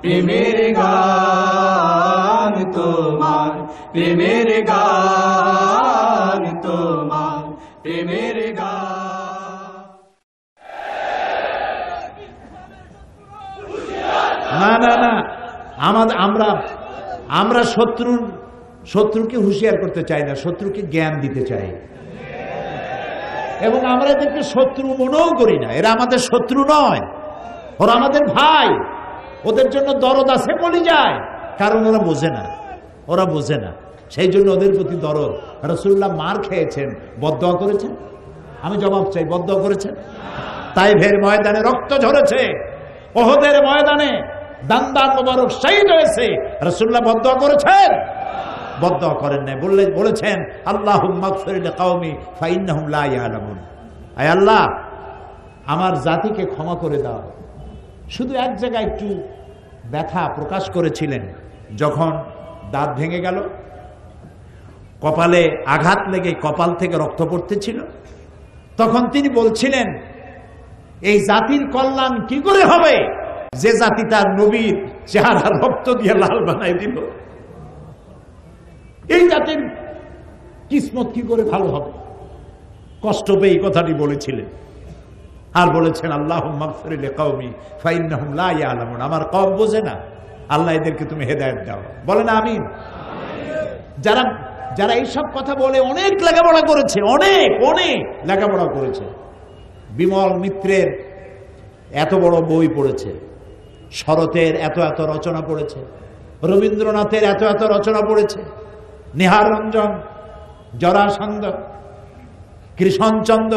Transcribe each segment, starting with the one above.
প্রেমের গান তোমার, প্রেমের গান তোমার, প্রেমের গান। না না না, আমরা শত্রুকে হুঁশিয়ার করতে চাই না, শত্রুকে জ্ঞান দিতে চাই। এবং আমরা এদেরকে শত্রু মনেও করি না। এরা আমাদের শত্রু নয়, ওরা আমাদের ভাই। ওদের জন্য দরদ আছে কলিজায়, কারণ ওরা বোঝে না। সেই জন্য ওদের প্রতি দরদ। রাসূলুল্লাহ মার খেয়েছেন, বদদোয়া করেছেন? আমি জবাব চাই, বদদোয়া করেছেন? তাইফের ময়দানে রক্ত ঝরেছে, ওহদের ময়দানে দান্দান মোবারক শহীদ হয়েছে, রাসূলুল্লাহ বদদোয়া করেছেন? বদদোয়া করেন নাই। বলেছেন আল্লাহুম্মা গফির লিকাওমি ফাইন্নাহুম লা ইয়ালামুন। আয় আল্লাহ, আমার জাতিকে ক্ষমা করে দাও। শুধু এক জায়গায় একটু ব্যথা প্রকাশ করেছিলেন, যখন দাঁত ভেঙে গেল, কপালে আঘাত লেগে কপাল থেকে রক্ত পড়তেছিল, তখন তিনি বলছিলেন এই জাতির কল্যাণ কি করে হবে যে জাতি তার নবীর চেহারা রক্ত দিয়ে লাল বানাই দিল? এই জাতির কিসমত কি করে ভালো হবে? কষ্ট পেয়ে এই কথাটি বলেছিলেন। আর বলেছেন আল্লাহুম্মা গফির লিকাওমি ফাইন্নাহুম লা ইয়ালামুন। আমার কওম বোঝে না, আল্লাহ এদেরকে তুমি হেদায়েত দাও। বলেন আমিন। যারা এইসব কথা বলে অনেক লেখাপড়া করেছে, অনেক লেখাপড়া করেছে। বিমল মিত্রের এত বড় বই পড়েছে, শরতের এত রচনা পড়েছে, রবীন্দ্রনাথের এত রচনা পড়েছে, Nihar Ranjan, Jarasandha, Krishnachandra,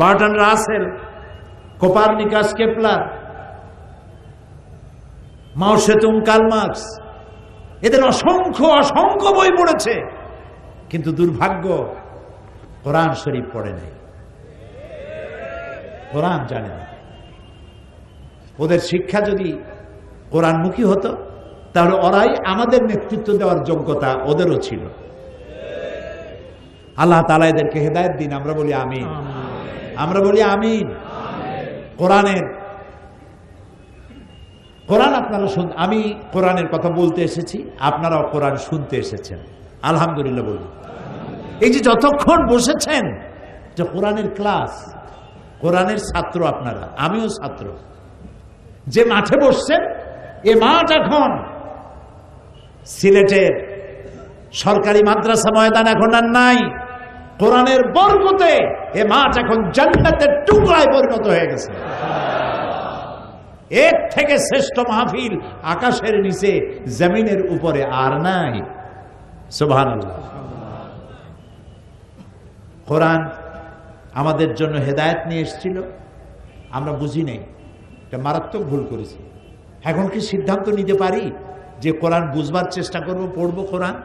Burton Rasel, Copernicus, Kepler, মাও সেতুং, কার্ল মার্কস, এদের অসংখ্য বই পড়েছে, কিন্তু দুর্ভাগ্য কোরআন শরীফ পড়ে নাই, কোরআন জানে না। ওদের শিক্ষা যদি কোরআনমুখী হতো তাহলে ওরাই আমাদের নেতৃত্ব দেওয়ার যোগ্যতা ওদেরও ছিল। আল্লাহ তাআলা এদেরকে হেদায়েত দিন। আমরা বলি আমিন, আমরা বলি আমিন। কোরআন আপনারা আমি কোরআনের কথা বলতে এসেছি, আপনারাও কোরআন শুনতে এসেছেন, আলহামদুলিল্লাহ বলি। এই যে যতক্ষণ বসেছেন, যে কোরআনের ক্লাস, কোরআনের ছাত্র আপনারা, আমিও ছাত্র। যে মাঠে বসছেন, এ মাঠ এখন সিলেটের সরকারি মাদ্রাসা ময়দান এখন আর নাই। কোরআনের বরকতে এ মাঠ এখন জান্নাতের টুকরায় পরিণত হয়ে গেছে। এর থেকে শ্রেষ্ঠ মাহফিল আকাশের নিচে জমিনের উপরে আর নাই। সুবহানাল্লাহ। কোরআন আমাদের জন্য হেদায়েত নিয়ে এসেছিল, আমরা বুঝি নাই, এটা মারাত্মক ভুল করেছি। এখন কি সিদ্ধান্ত নিতে পারি যে কোরআন বুঝবার চেষ্টা করব, পড়বো কোরআন?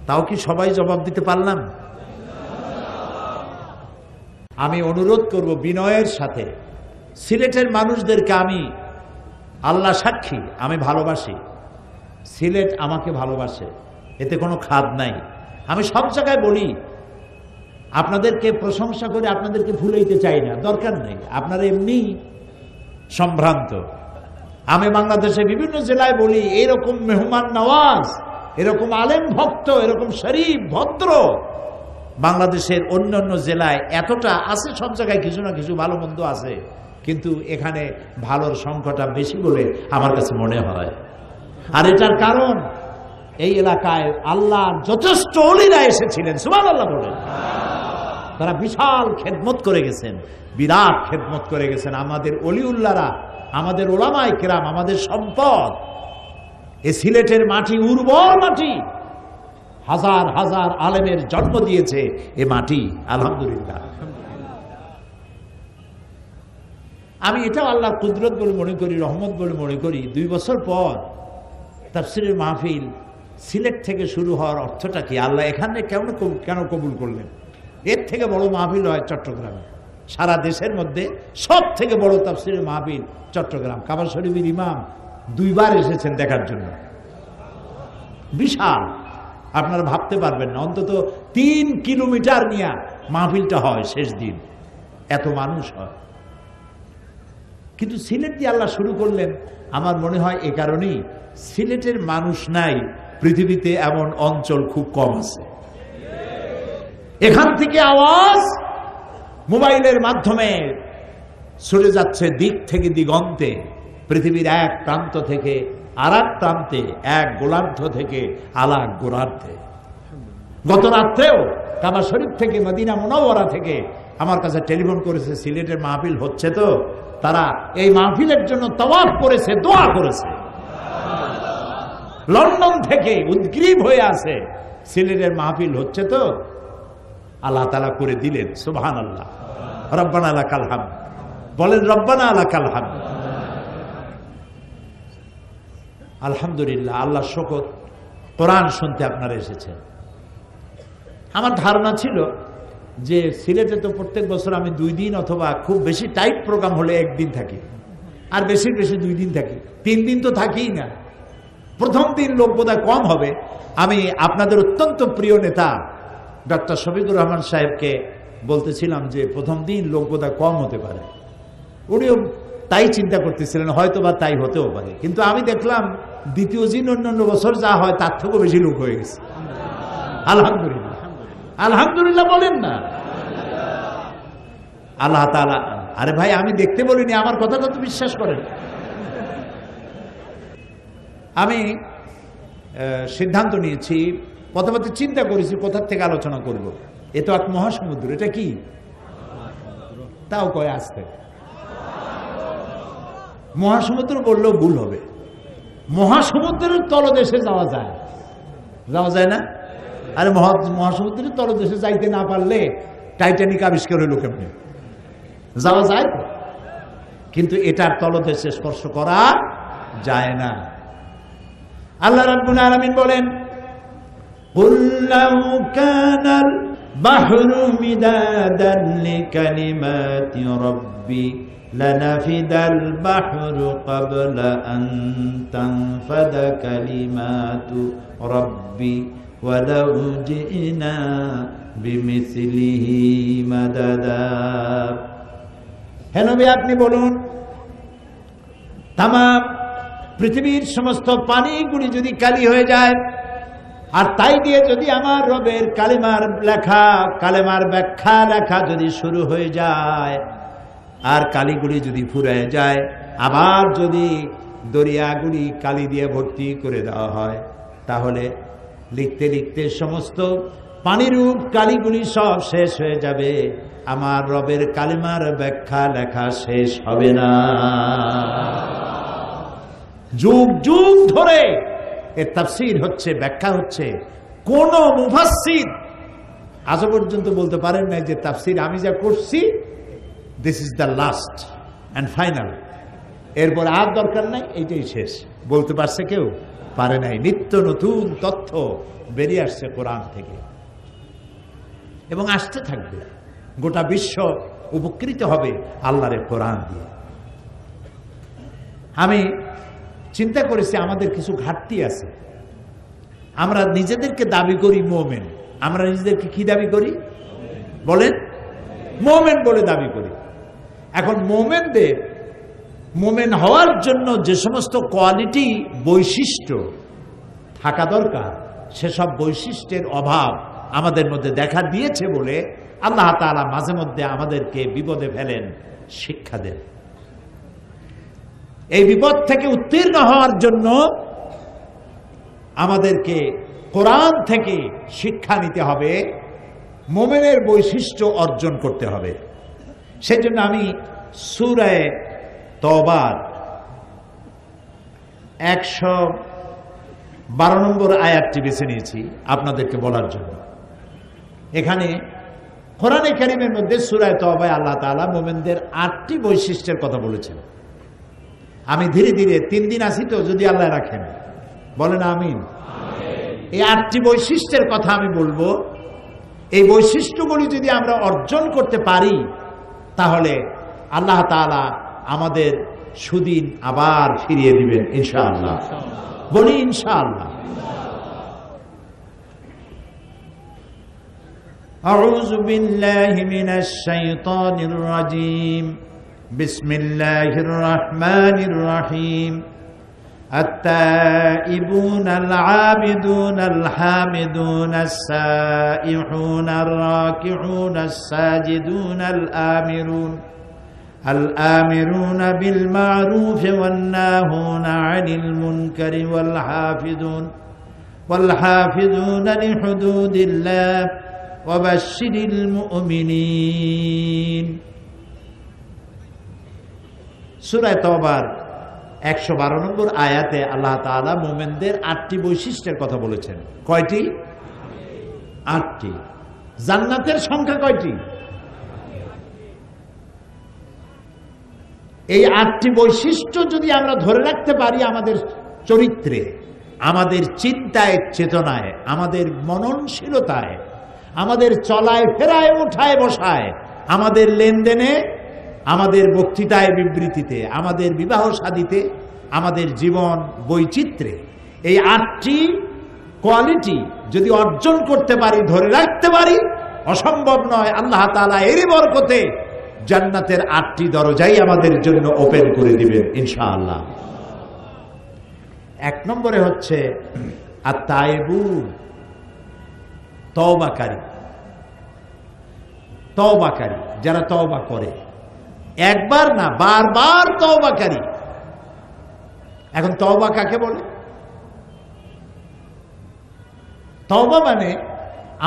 তাও কি সবাই জবাব দিতে পারলাম? আমি অনুরোধ করব বিনয়ের সাথে, সিলেটের মানুষদেরকে আমি, আল্লাহ সাক্ষী, আমি ভালোবাসি, সিলেট আমাকে ভালোবাসে, এতে কোনো খাদ নাই। আমি সব জায়গায় বলি, আপনাদেরকে প্রশংসা করে আপনাদেরকে ভুলাইতে চাই না, দরকার নেই, আপনারা এমনি সম্ভ্রান্ত। আমি বাংলাদেশে বিভিন্ন জেলায় বলি, এরকম মেহমান নওয়াজ, এরকম আলেম ভক্ত, এরকম শরীফ ভদ্র বাংলাদেশের অন্যান্য জেলায় এতটা আছে। সব জায়গায় কিছু না কিছু ভালো মন্দ আছে, কিন্তু এখানে ভালোর সংখ্যাটা বেশি বলে আমার কাছে মনে হয়। আর এটার কারণ, এই এলাকায় আল্লাহর যথেষ্ট ওলিরা এসেছিলেন, সুবহানাল্লাহ বলেন। তারা বিশাল খেদমত করে গেছেন, বিরাট খেদমত করে গেছেন। আমাদের অলিউল্লাহরা, আমাদের ওলামায়ে কেরাম, আমাদের সম্পদ। এই সিলেটের মাটি উর্বর মাটি, হাজার হাজার আলেমের জন্ম দিয়েছে এ মাটি, আলহামদুলিল্লাহ। আমি এটাও আল্লাহর কুদরত বলে মনে করি, রহমত বলে মনে করি। 2 বছর পর তাফসীরের মাহফিল সিলেট থেকে শুরু হওয়ার অর্থটা কি? আল্লাহ এখানে কেন কবুল করলেন? এর থেকে বড় মাহফিল হয় চট্টগ্রামে। সারা দেশের মধ্যে সব থেকে বড় তাফসীরের মাহফিল চট্টগ্রাম। কাবা শরীফের ইমাম 2 বার এসেছেন দেখার জন্য, বিশাল। আপনারা ভাবতে পারবেন না, অন্তত 3 কিলোমিটার নিয়ে মাহফিলটা হয় শেষ দিন, এত মানুষ হয়। কিন্তু সিলেট দিয়ে আল্লাহ শুরু করলেন, আমার মনে হয় এ কারণেই সিলেটের মানুষ নাই, পৃথিবীতে এমন অঞ্চল খুব কম আছে। এখান থেকে আওয়াজ মোবাইলের মাধ্যমে ছড়ে যাচ্ছে দিক থেকে দিগন্তে, পৃথিবীর এক প্রান্ত থেকে আর এক প্রান্তে, এক গোলার্ধ থেকে আর এক গোলার্ধে। গত রাত্রেও কাবা শরীফ থেকে, মদিনা মুনাওয়ারা থেকে আমার কাছে টেলিফোন করেছে, সিলেটের মাহফিল হচ্ছে তো, তারা এই মাহফিলের জন্য তাওয়াফ করেছে, দোয়া করেছে। লন্ডন থেকে উদ্গ্রীব হয়ে আছে, সিলেটের মাহফিল হচ্ছে তো, আল্লাহ তাআলা করে দিলেন। সুবহানাল্লাহ, রব্বানা লাকাল হামদ। বলেন রব্বানা লাকাল হামদ। আলহামদুলিল্লাহ, আল্লাহ শুকর, কোরআন শুনতে আপনারা এসেছেন। আমার ধারণা ছিল যে সিলেটে তো প্রত্যেক বছর আমি 2 দিন অথবা খুব বেশি টাইট প্রোগ্রাম হলে 1 দিন থাকি, আর বেশি বেশি 2 দিন থাকি, 3 দিন তো থাকিই না। প্রথম দিন লোক বোধহয় কম হবে। আমি আপনাদের অত্যন্ত প্রিয় নেতা ডক্টর শফিকুর রহমান সাহেবকে বলতেছিলাম যে প্রথম দিন লোক বোধহয় কম হতে পারে। উনিও তাই চিন্তা করতেছিলেন, হয়তো বা তাই হতেও পারে। কিন্তু আমি দেখলাম দ্বিতীয় দিন অন্যান্য বছর যা হয় তার থেকেও বেশি লোক হয়ে গেছে। আলহামদুলিল্লাহ, আলহামদুলিল্লাহ বলেন না। আল্লাহ তাআলা, আরে ভাই আমি দেখতে বলিনি, আমার কথা কত বিশ্বাস করেন। আমি সিদ্ধান্ত নিয়েছি, প্রথমত চিন্তা করেছি কোথার থেকে আলোচনা করব। এ তো এক মহাসমুদ্র, এটা কি তাও কয় আসতে। মহাসমুদ্র বললেও ভুল হবে। মহাসমুদ্রের তলদেশে যাওয়া যায়, যাওয়া যায় না? আরে মহাসমুদ্রের তলদেশে যাইতে না পারলে টাইটানিক আবিষ্কার হইল কেমনে? যাওয়া যায় তো, কিন্তু এটার তলদেশে স্পর্শ করা যায় না। আল্লাহ রাব্বুল আলামিন বলেন, কুল লাউ কানাল বাহরু মিদাদান লিকালিমাতি রাব্বি লানাফিদাল বাহরু ক্বাবলা আন তানফাদা কালিমাতু রাব্বি ওয়ালাউ জিনা বিমিসলিহি মাদাদা। হে নবী, আপনি বলুন, তামাম পৃথিবীর সমস্ত পানিগুলি যদি কালি হয়ে যায়, আর তাই দিয়ে যদি আমার রবের কালিমার লেখা, কালেমার ব্যাখ্যা লেখা যদি শুরু হয়ে যায়, আর কালিগুলি যদি ফুরিয়ে যায়, আবার যদি দরিয়াগুলি কালি দিয়ে ভর্তি করে দেওয়া হয়, তাহলে লিখতে লিখতে সমস্ত পানিরূপ কালিগুলি সব শেষ হয়ে যাবে, আমার রবের কালিমার ব্যাখ্যা লেখা শেষ হবে না। যুগ যুগ ধরে এর তাফসীর হচ্ছে, ব্যাখ্যা হচ্ছে। কোন মুফাসসির আজ পর্যন্ত বলতে পারেন না যে তাফসীর আমি যা করছি this is the last and final, এরপর আর দরকার নাই, এইটাই শেষ। বলতে পারছে কেউ? পারে নাই। নিত্য নতুন তথ্য বেরিয়ে আসছে কোরআন থেকে এবং আসতে থাকবে। গোটা বিশ্ব উপকৃত হবে আল্লাহর কোরআন দিয়ে। আমি চিন্তা করেছি আমাদের কিছু ঘাটতি আছে। আমরা নিজেদেরকে দাবি করি মোমেন। আমরা নিজেদেরকে কি দাবি করি বলেন? মোমেন বলে দাবি করি। এখন মোমেনদের মোমেন হওয়ার জন্য যে সমস্ত কোয়ালিটি, বৈশিষ্ট্য থাকা দরকার, সেসব বৈশিষ্ট্যের অভাব আমাদের মধ্যে দেখা দিয়েছে বলে আল্লাহ তাআলা মাঝে মধ্যে আমাদেরকে বিপদে ফেলেন, শিক্ষা দেন। এই বিপদ থেকে উত্তীর্ণ হওয়ার জন্য আমাদেরকে কোরআন থেকে শিক্ষা নিতে হবে, মোমেনের বৈশিষ্ট্য অর্জন করতে হবে। সেজন্য আমি সূরা তওবার 112 নম্বর আয়াতটি বেছে নিয়েছি আপনাদেরকে বলার জন্য। এখানে কোরআনে কারীমের মধ্যে সূরা তওবায় আল্লাহ তাআলা মুমিনদের 8টি বৈশিষ্ট্যের কথা বলেছেন। আমি ধীরে ধীরে 3 দিন আসি তো, যদি আল্লাহ রাখেন, বলেন আমিন। এই 8টি বৈশিষ্ট্যের কথা আমি বলবো। এই বৈশিষ্ট্যগুলি যদি আমরা অর্জন করতে পারি, তাহলে আল্লাহ তাআলা আমাদের সুদিন আবার ফিরিয়ে দিবেন ইনশাআল্লাহ। বলি ইনশাআল্লাহ। আউযু বিল্লাহি মিনাশ শাইতানির রাজীম। বিসমিল্লাহির রহমানির রহিম। التائبون العابدون الحامدون السائحون الراكعون الساجدون الآمرون بالمعروف والناهون عن المنكر والحافظون لحدود الله وبشر المؤمنين। সূরা তাওবার 112 নম্বর আয়াতে আল্লাহ তাআলা মুমিনদের 8টি বৈশিষ্ট্যের কথা বলেছেন। কয়টি? 8টি। জান্নাতের সংখ্যা কয়টি? এই 8টি বৈশিষ্ট্য যদি আমরা ধরে রাখতে পারি আমাদের চরিত্রে, আমাদের চিন্তায় চেতনায়, আমাদের মননশীলতায়, আমাদের চলায় ফেরায় ওঠায় বসায়, আমাদের লেনদেনে, আমাদের বক্তৃতায় বিবৃতিতে, আমাদের বিবাহ শাদীতে, আমাদের জীবন বৈচিত্র্যে, এই 8টি কোয়ালিটি যদি অর্জন করতে পারি, ধরে রাখতে পারি, অসম্ভব নয় আল্লাহ তাআলা এরই বরকতে জান্নাতের 8টি দরজাই আমাদের জন্য ওপেন করে দিবেন ইনশাআল্লাহ। 1 নম্বরে হচ্ছে আত-তাইবুন, তওবাকারী। তওবাকারী, যারা তওবা করে, একবার না বারবার তওবাকারী। এখন তওবা কাকে বলে? তওবা মানে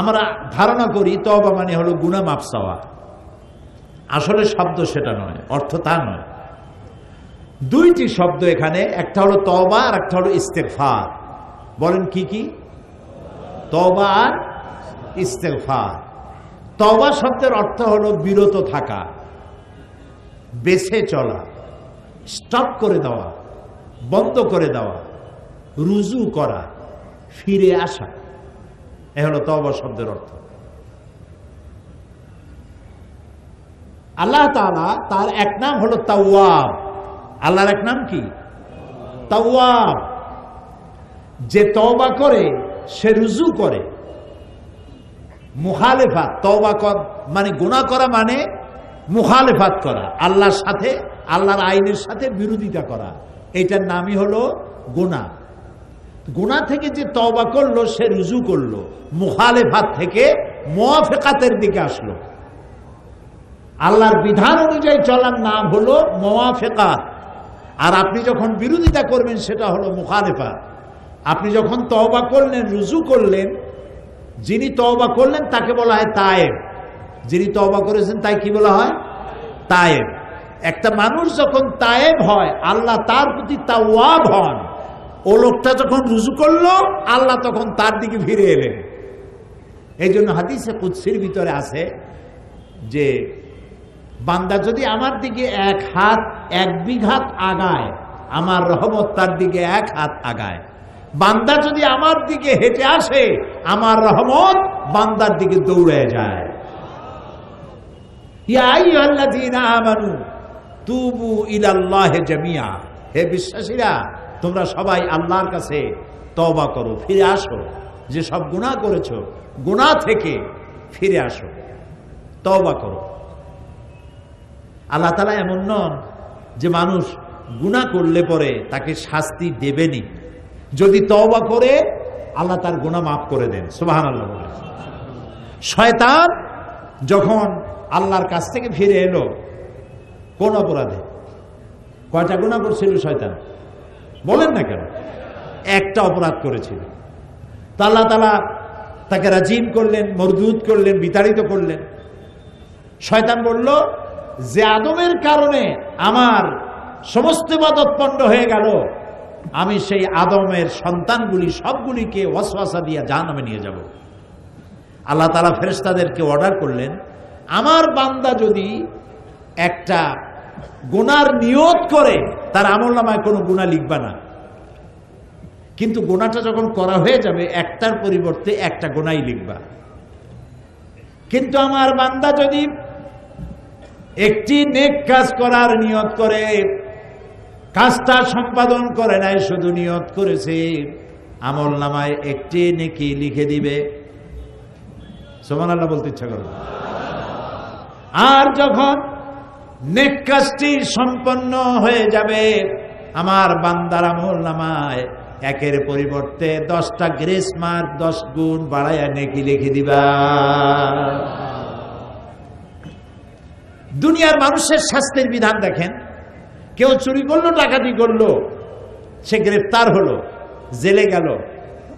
আমরা ধারণা করি তওবা মানে হলো গুনাহ মাফ চাওয়া। আসলে শব্দ সেটা নয়, অর্থ তা নয়। 2টি শব্দ এখানে, একটা হলো তওবা আর একটা হলো ইস্তেগফার। বলেন কি কি? তওবা আর ইস্তেগফার। তওবা শব্দের অর্থ হলো বিরত থাকা, বেঁচে চলা, স্টপ করে দেওয়া, বন্ধ করে দেওয়া, রুজু করা, ফিরে আসা। এ হলো তওবা শব্দের অর্থ। আল্লাহ তাআলা তার এক নাম হলো তাওয়াব। আল্লাহর এক নাম কি? তাওয়াব। যে তওবা করে সে রুজু করে। মুখালেফাত, তওবা মানে গুনাহ করা মানে মুখালেফাত করা, আল্লাহর সাথে, আল্লাহর আইনের সাথে বিরোধিতা করা, এইটার নামই হলো গুনাহ। গুনাহ থেকে যে তওবা করলো সে রুজু করলো, মুখালেফাত থেকে মুওয়াফাকাতের দিকে আসলো। আল্লাহর বিধান অনুযায়ী চলার নাম হলো মুওয়াফাকাত। আর আপনি যখন বিরোধিতা করবেন সেটা হলো মুখালেফাত। আপনি যখন তওবা করলেন, রুজু করলেন, যিনি তওবা করলেন তাকে বলা হয় তায়েব। যিনি তওবা করেছেন তাই কি বলা হয়? তায়েব। একটা মানুষ যখন তায়েব হয়, আল্লাহ তার প্রতি তাওয়াব হন। ও লোকটা যখন রুজু করলো, আল্লাহ তখন তার দিকে ফিরে এলেন। এই জন্য হাদিসে কুদসির ভিতরে আছে যে বান্দা যদি আমার দিকে 1 হাত 1 বিঘাত আগায়, আমার রহমত তার দিকে 1 হাত আগায়। বান্দা যদি আমার দিকে হেঁটে আসে, আমার রহমত বান্দার দিকে দৌড়ে যায়। ইয়া আইয়ুহাল্লাযীনা আমানু তুবু ইলাল্লাহি জামিআ। হে বিশ্বাসীরা, তোমরা সবাই আল্লাহর কাছে তওবা করো, ফিরে আসো। যে সব গুনাহ করেছো, গুনাহ থেকে ফিরে আসো, তওবা করো। আল্লাহ তাআলা এমন নন যে মানুষ গুনাহ করলে পরে তাকে শাস্তি দেবেনি। যদি তওবা করে আল্লাহ তার গুনাহ মাফ করে দেন। সুবহানাল্লাহ বলে। শয়তান যখন আল্লাহর কাছ থেকে ফিরে এলো কোন অপরাধে? কয়টা গুনাহ করছিল শয়তান? বলেন না কেন? একটা অপরাধ করেছিল। তো আল্লাহ তাআলা তাকে রাজিম করলেন, মরদুদ করলেন, বিতাড়িত করলেন। শয়তান বলল যে আদমের কারণে আমার সমস্ত ইবাদত পণ্ড হয়ে গেল, আমি সেই আদমের সন্তানগুলি সবগুলিকে ওয়াসওয়াসা দিয়ে জাহান্নামে নিয়ে যাব। আল্লাহ তাআলা ফেরেশতাদেরকে অর্ডার করলেন, আমার বান্দা যদি একটা গুনার নিয়ত করে, তার আমলনামায় কোনো গুনাহ লিখবা না, কিন্তু গুনাহটা যখন করা হয়ে যাবে একটার পরিবর্তে একটা গুনাহই লিখবা। কিন্তু আমার বান্দা যদি একটি নেক কাজ করার নিয়ত করে, কাজটা সম্পাদন করে নাই, শুধু নিয়ত করেছে, আমলনামায় একটি নেকি লিখে দিবে। সুবহানাল্লাহ বলতে ইচ্ছা করে। আর যখন নেক কাজটি সম্পন্ন হয়ে যাবে, আমার বান্দার আমলনামায় একের পরিবর্তে 10টা গ্রেস মার্ক 10 গুণ বাড়াইয়া নেকি লিখে দিবা। দুনিয়ার মানুষের শাস্তির বিধান দেখেন, কেউ চুরি করলো, ডাকাতি করলো, সে গ্রেফতার হলো, জেলে গেল,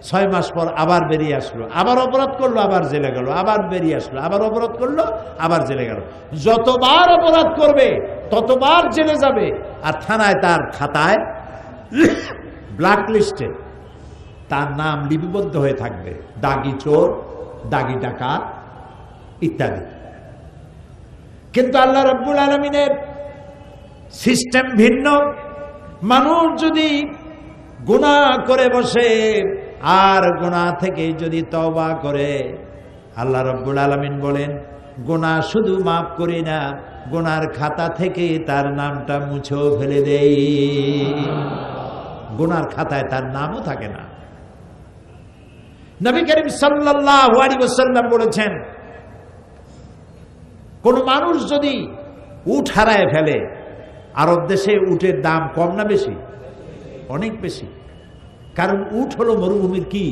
6 মাস পর আবার বেরিয়ে আসলো, আবার অপরাধ করলো, আবার জেলে গেল, আবার বেরিয়ে আসলো, আবার অপরাধ করলো, আবার জেলে গেল। যতবার অপরাধ করবে ততবার জেলে যাবে, আর থানায় তার খাতায় ব্ল্যাক লিস্টে তার নাম লিপিবদ্ধ হয়ে থাকবে, দাগি চোর, দাগি ডাকাত ইত্যাদি। কিন্তু আল্লাহ রাব্বুল আলামিনের সিস্টেম ভিন্ন। মানুষ যদি গুনাহ করে বসে আর গুনাহ থেকে যদি তওবা করে, আল্লাহ রাব্বুল আলামিন বলেন গুনাহ শুধু মাফ করি না, গুনার খাতা থেকে তার নামটা মুছেও ফেলে দেই, গুনার খাতায় তার নামও থাকে না। নবী করিম সাল্লাল্লাহু আলাইহি ওয়াসাল্লাম বলেছেন, কোন মানুষ যদি উট হারায় ফেলে, আরব দেশে উটের দাম কম না বেশি? অনেক বেশি। কারণ উট হলো মরুভূমির কি?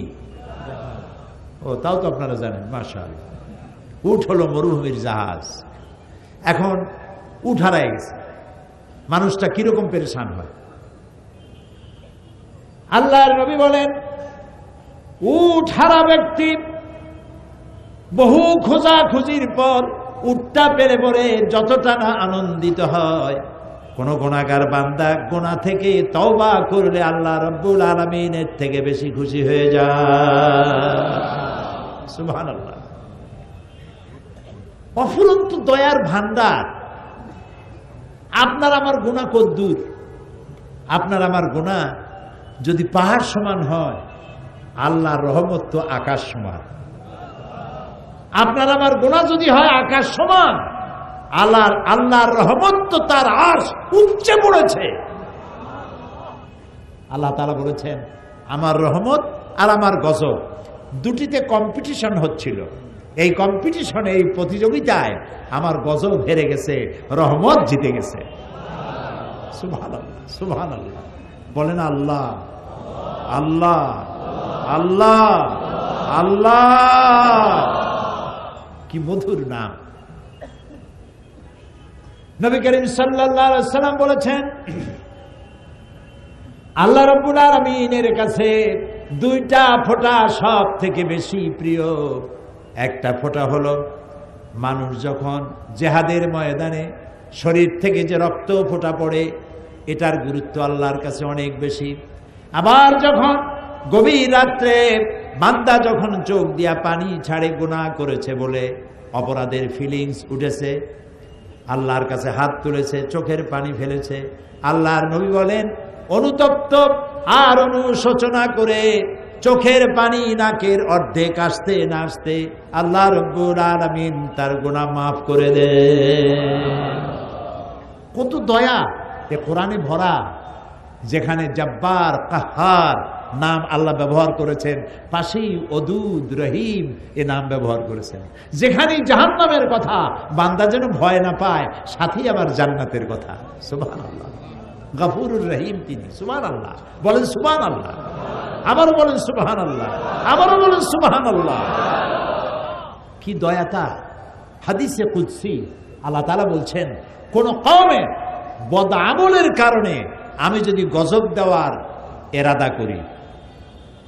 ও তাও তো আপনারা জানেন, মাশাআল্লাহ। উট হলো মরুভূমির জাহাজ। এখন উট হারায় গেছে, মানুষটা কিরকম পেরেশান হয়। আল্লাহর নবী বলেন, উট হারা ব্যক্তি বহু খোঁজাখুঁজির পর উটটা পেলে পরে যতটা না আনন্দিত হয়, কোন গুনাহগার বান্দা গুনাহ থেকে তওবা করলে আল্লাহ রাব্বুল আলামিনের থেকে বেশি খুশি হয়ে যায়। সুবহানাল্লাহ। অফুরন্ত দয়ার ভান্ডার। আপনার আমার গুনাহ কদ্দুর? আপনার আমার গুনাহ যদি পাহাড় সমান হয়, আল্লাহর রহমত তো আকাশ সমান। আপনার আমার গুনাহ যদি হয় আকাশ সমান, আল্লাহর রহমত তো তার আরশ উচ্চে পড়েছে। আল্লাহ তাআলা বলেছেন, আমার রহমত আর আমার গজব দুটিতে কম্পিটিশন হচ্ছিল। এই কম্পিটিশনে, এই প্রতিযোগিতায় আমার গজব হেরে গেছে, রহমত জিতে গেছে। সুবহানাল্লাহ, সুবহানাল্লাহ। বলেন আল্লাহ, আল্লাহ, আল্লাহ, আল্লাহ। কি মধুর নাম। নবী করিম সাল্লাল্লাহু আলাইহি ওয়াসাল্লাম বলেছেন, আল্লাহ রাব্বুল আলামিনের কাছে 2টা ফোঁটা সব থেকে বেশি প্রিয়। একটা ফোঁটা হলো মানুষ যখন জিহাদের ময়দানে শরীর থেকে যে রক্ত ফোঁটা পড়ে, এটার গুরুত্ব আল্লাহর কাছে অনেক বেশি। আবার যখন গভীর রাত্রে বান্দা যখন চোখ দিয়া পানি ছাড়ে, গুনাহ করেছে বলে অপরাধের ফিলিংস উঠেছে, আল্লাহর কাছে হাত তুলেছে, চোখের পানি ফেলেছে, আল্লাহর নবী বলেন অনুতপ্ত আর অনুশোচনা করে চোখের পানি নাকের অর্ধেক আসতে না আসতে আল্লাহ রাব্বুল আলামিন তার গুনাহ মাফ করে দেন। কত দয়া এ কোরআনে ভরা। যেখানে জব্বার, কাহ্হার নাম আল্লাহ ব্যবহার করেছেন, পাশেই ওদুদ, রহিম এ নাম ব্যবহার করেছেন। যেখানে জাহান্নামের কথা, বান্দা যেন ভয় না পায়, সাথেই আবার জান্নাতের কথা। সুবহানাল্লাহ। গফুরুর রহিম তিনি। সুবহানাল্লাহ। বলেন সুবহানাল্লাহ। আবারও বলেন সুবহানাল্লাহ, আবারও বলেন সুবহানাল্লাহ। কি দয়া তার। হাদিসে কুদসি আল্লাহ তাআলা বলছেন, কোন কওমের বদআমলের কারণে আমি যদি গজব দেওয়ার এরাদা করি,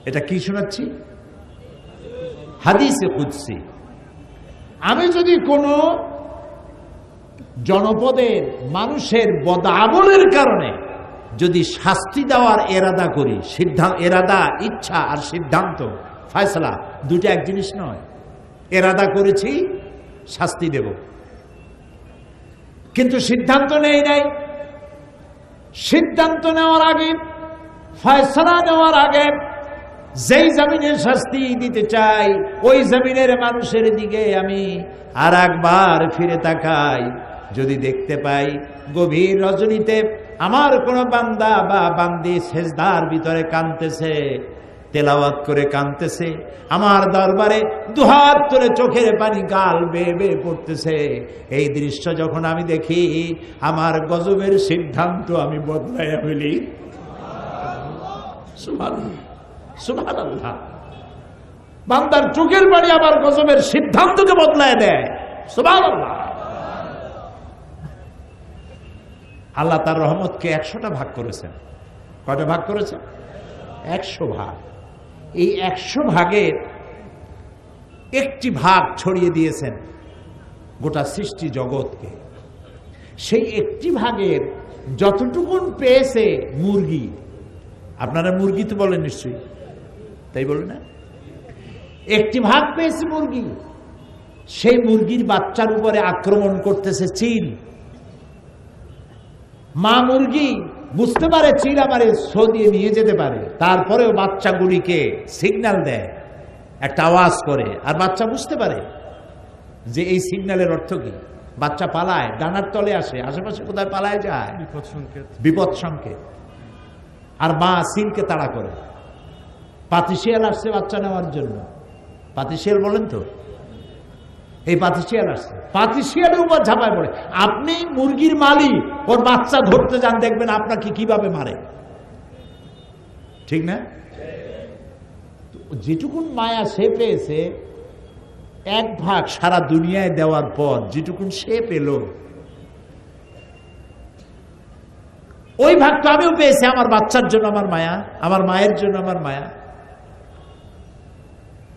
এটা কি শোনাচ্ছি? হাদিসে কুদসি। আমি যদি কোনো জনপদের মানুষের বদআমলের কারণে যদি শাস্তি দেওয়ার এরাদা করি, এরাদা, ইচ্ছা আর সিদ্ধান্ত, ফয়সালা দুটো এক জিনিস নয়। এরাদা করেছি শাস্তি দেব, কিন্তু সিদ্ধান্ত নেই নাই। সিদ্ধান্ত নেওয়ার আগে, ফয়সালা নেওয়ার আগে যেই জমিনের শাস্তি দিতে চাই, ওই জমিনের মানুষের দিকে আমি আর একবার ফিরে তাকাই। যদি দেখতে পাই গভীর রজনীতে আমার কোন বান্দা বা বান্দি সেজদার ভিতরে কাঁদতেছে, তেলাওয়াত করে কাঁদতেছে, আমার দরবারে দুহাত তুলে চোখের পানি গাল বেয়ে বেয়ে পড়তেছে। এই দৃশ্য যখন আমি দেখি, আমার গজবের সিদ্ধান্ত আমি বদলাইয়া ফেলি। সুবহানাল্লাহ, সুবহানাল্লাহ। বান্দার চোখের পানি আবার গজবের সিদ্ধান্তকে বদলায় দেয়। সুবহানাল্লাহ। আল্লাহ তার রহমতকে 100টা ভাগ করেছেন। কয়টা ভাগ করেছেন? 100 ভাগ। এই 100 ভাগের একটি ভাগ ছড়িয়ে দিয়েছেন গোটা সৃষ্টি জগৎকে। সেই একটি ভাগের যতটুকুন পেয়েছে মুরগি, আপনারা মুরগি তো বলেন নিশ্চয়ই, তাই বলেন না? একটি ভাগ পেয়েছে মুরগি, সেই মুরগির বাচ্চার উপরে আক্রমণ করতেছে চিল। মা মুরগি বুঝতে পারে চিল আমারে ছো দিয়ে নিয়ে যেতে পারে, তারপরেও বাচ্চাগুলিকে সিগন্যাল দেয়, একটা আওয়াজ করে, আর বাচ্চা বুঝতে পারে যে এই সিগন্যালের অর্থ কি। বাচ্চা পালায়, ডানার তলে আসে, আশেপাশে কোথায় পালায় যায়, বিপদ সংকেত। আর মা সিলকে তাড়া করে। পাতিশিয়াল আসছে বাচ্চা নেওয়ার জন্য। পাতিশিয়াল বলেন তো, এই পাতিশিয়াল আসছে, পাতিশিয়ালের উপর ঝাঁপায় পড়ে। আপনি মুরগির মালিক, ওর বাচ্চা ধরতে যান, দেখবেন আপনাকে কিভাবে মারে। ঠিক না? যেটুকুন মায়া সে পেয়েছে, 1 ভাগ সারা দুনিয়ায় দেওয়ার পর যেটুকুন সে পেল, ওই ভাগটা আমিও পেয়েছি আমার বাচ্চার জন্য আমার মায়া, আমার মায়ের জন্য আমার মায়া।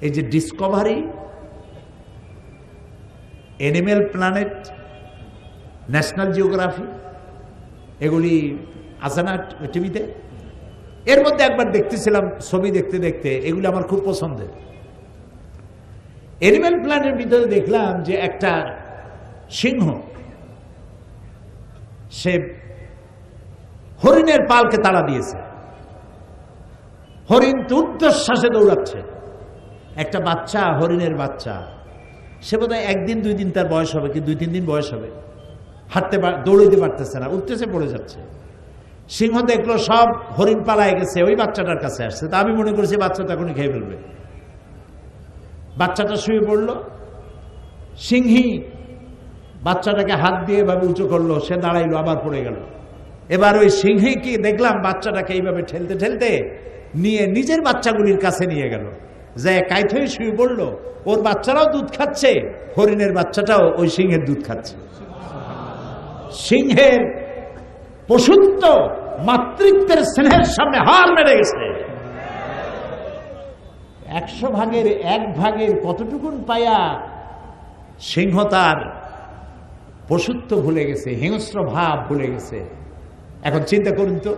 এই যে Discovery, animal planet, national geography, এগুলি আছে না টিভিতে, এর মধ্যে একবার দেখতেছিলাম ছবি দেখতে দেখতে, এগুলি আমার খুব পছন্দের। অ্যানিমেল প্ল্যানেটের ভিতরে দেখলাম যে একটা সিংহ, সে হরিণের পালকে তাড়া দিয়েছে। হরিণ ঊর্ধ্বশ্বাসে দৌড়াচ্ছে। একটা বাচ্চা, হরিণের বাচ্চা, সে বোধহয় 1 দিন 2 দিন তার বয়স হবে, কি 2-3 দিন বয়স হবে, হাঁটতে দৌড়াইতে পারতেছে না, উঠতেছে পড়ে যাচ্ছে। সিংহ দেখলো সব হরিণ পালায় গেছে, ওই বাচ্চাটার কাছে আসছে। তা আমি মনে করছি বাচ্চাটা এখনই খেয়ে ফেলবে। বাচ্চাটা শুয়ে পড়লো, সিংহী বাচ্চাটাকে হাত দিয়ে এভাবে উঁচু করলো, সে দাঁড়াইলো, আবার পড়ে গেল। এবার ওই সিংহীকে দেখলাম বাচ্চাটাকে এইভাবে ঠেলতে ঠেলতে নিয়ে নিজের বাচ্চাগুলির কাছে নিয়ে গেল, যে কাইত হয়ে শুয়ে পড়লো। ওর বাচ্চারাও দুধ খাচ্ছে, হরিণের বাচ্চাটাও ওই সিংহের দুধ খাচ্ছে। সিংহের পশুত্ব মাতৃত্বের স্নেহের সামনে হার মেরে গেছে। 100 ভাগের 1 ভাগের কতটুকুন পায়া সিংহ তার পশুত্ব ভুলে গেছে, হিংস্র ভাব ভুলে গেছে। এখন চিন্তা করুন তো,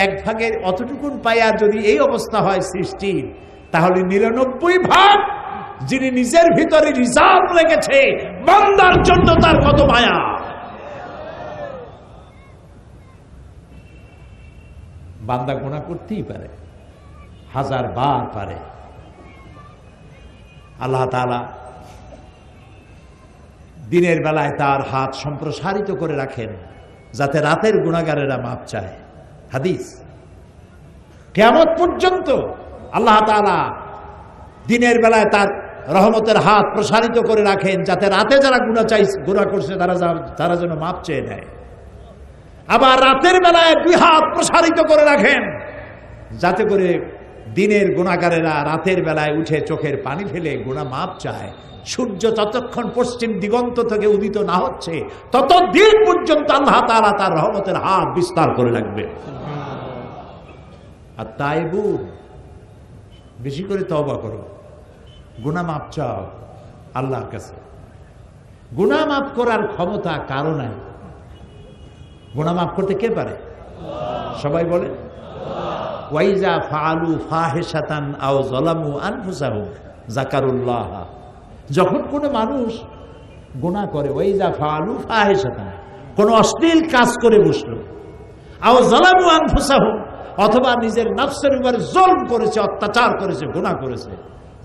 1 ভাগের অতটুকুন পায়া যদি এই অবস্থা হয় সৃষ্টির, তাহলে 99 ভাগ যিনি নিজের ভিতরে রিজার্ভ রেখেছে বান্দার জন্য, তার কত মায়া। বান্দা গুনাহ করতেই পারে, 1000 বার পারে। আল্লাহ তাআলা দিনের বেলায় তার হাত সম্প্রসারিত করে রাখেন, যাতে রাতের গুনাহগারেরা মাপ চায়। হাদিস, কিয়ামত পর্যন্ত আল্লাহ তাআলা দিনের বেলায় তার রহমতের হাত প্রসারিত করে রাখেন, যাতে রাতে যারা গুনাহ করছে তারা যেন মাপ চেয়ে নেয়। আবার রাতের বেলায় 2 হাত প্রসারিত করে রাখেন, যাতে করে দিনের গুনাহগারেরা রাতের বেলায় উঠে চোখের পানি ফেলে গুনাহ মাপ চায়। সূর্য যতক্ষণ পশ্চিম দিগন্ত থেকে উদিত না হচ্ছে, ততদিন পর্যন্ত আল্লাহ তাআলা তার রহমতের হাত বিস্তার করে রাখবে। আর তাইবুন, বেশি করে তওবা করো, গুনাহ মাপ চাও আল্লাহর কাছে। গুনাহ মাফ করার ক্ষমতা কারো নাই। গুনাহ মাফ করতে কে পারে? সবাই বলে, ওয়াইজা ফাআলু ফাহিশাতান আও যালামু আনফুসাহুম যাকারুল্লাহ। যখন কোনো মানুষ গুনাহ করে, ওয়াইজা ফাআলু ফাহিশাতান, কোনো অশ্লীল কাজ করে বসলো, আও যালামু আনফুসাহুম, অথবা নিজের নফসের উপরে জুলম করেছে, অত্যাচার করেছে, গুনাহ করেছে,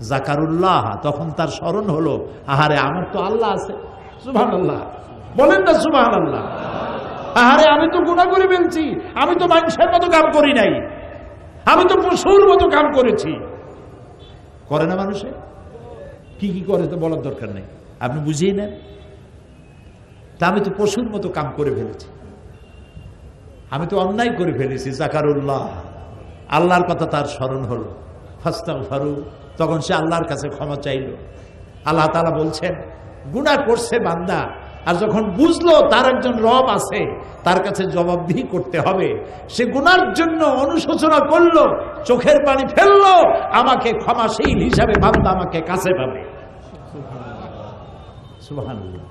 যাকারুল্লাহ, তখন তার স্মরণ হলো, আহারে আমার তো আল্লাহ আছে। সুবহানাল্লাহ, বলেন না সুবহানাল্লাহ। আহারে আমি তো গুনাহ করে ফেলছি, আমি তো মানুষের মতো কাম করি নাই, আমি তো পশুর মতো কাম করেছি। করে না মানুষে? কি কি করে তো বলার দরকার নেই, আপনি বুঝিয়ে নেন। তা আমি তো পশুর মতো কাম করে ফেলেছি, আমি তো অন্যায় করে ফেলেছি। জাকারুল্লাহ, আল্লাহর কথা তার স্মরণ হলো, ফাস্তাগফারু, তখন সে আল্লাহর কাছে ক্ষমা চাইল। আল্লাহ তাআলা বলছেন গুনাহ করছে বান্দা, আর যখন বুঝলো তার একজন রব আছে, তার কাছে জবাবদিহি করতে হবে, সে গুনার জন্য অনুশোচনা করলো, চোখের পানি ফেললো, আমাকে ক্ষমাশীল হিসাবে বান্দা আমাকে কাছে পাবে। সুবহানাল্লাহ,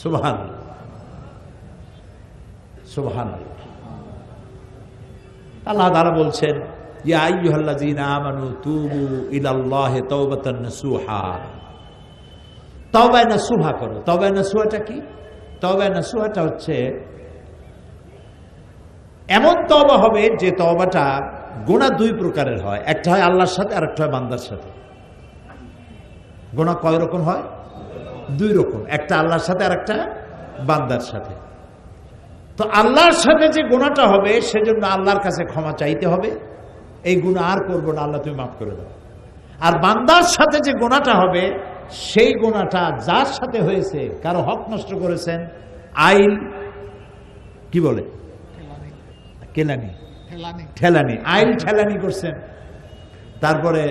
সুবহানাল্লাহ, সুবহানাল্লাহ। আল্লাহ তাআলা বলছেন ইয়া আইয়ুহাল্লাযীনা আমানু তুবু ইলাল্লাহি তাওবাতান নাসুহা। তওবা নাসুহা করো। তওবা নাসুহাটা কি? তওবা নাসুহাটা হচ্ছে এমন তওবা হবে যে তওবাটা গুনাহ দুই প্রকারের হয়, একটা হয় আল্লাহর সাথে আর একটা হয় বান্দার সাথে। গুনাহ কয় রকম হয়? দুই রকম, একটা আল্লাহর সাথে আর একটা বান্দার সাথে। তো আল্লাহর সাথে যে গুনাহটা হবে সেজন্য আল্লাহর কাছে ক্ষমা চাইতে হবে, এই গুনাহ আর করবো না, আল্লাহ তুমি মাফ করে দাও। আর বান্দার সাথে যে গুনাহটা হবে সেই গুনাহটা যার সাথে হয়েছে, কারো হক নষ্ট করেছেন, আইল কি বলে, কেলানি, ঠেলানি, আইল ঠেলানি করছেন, তারপরে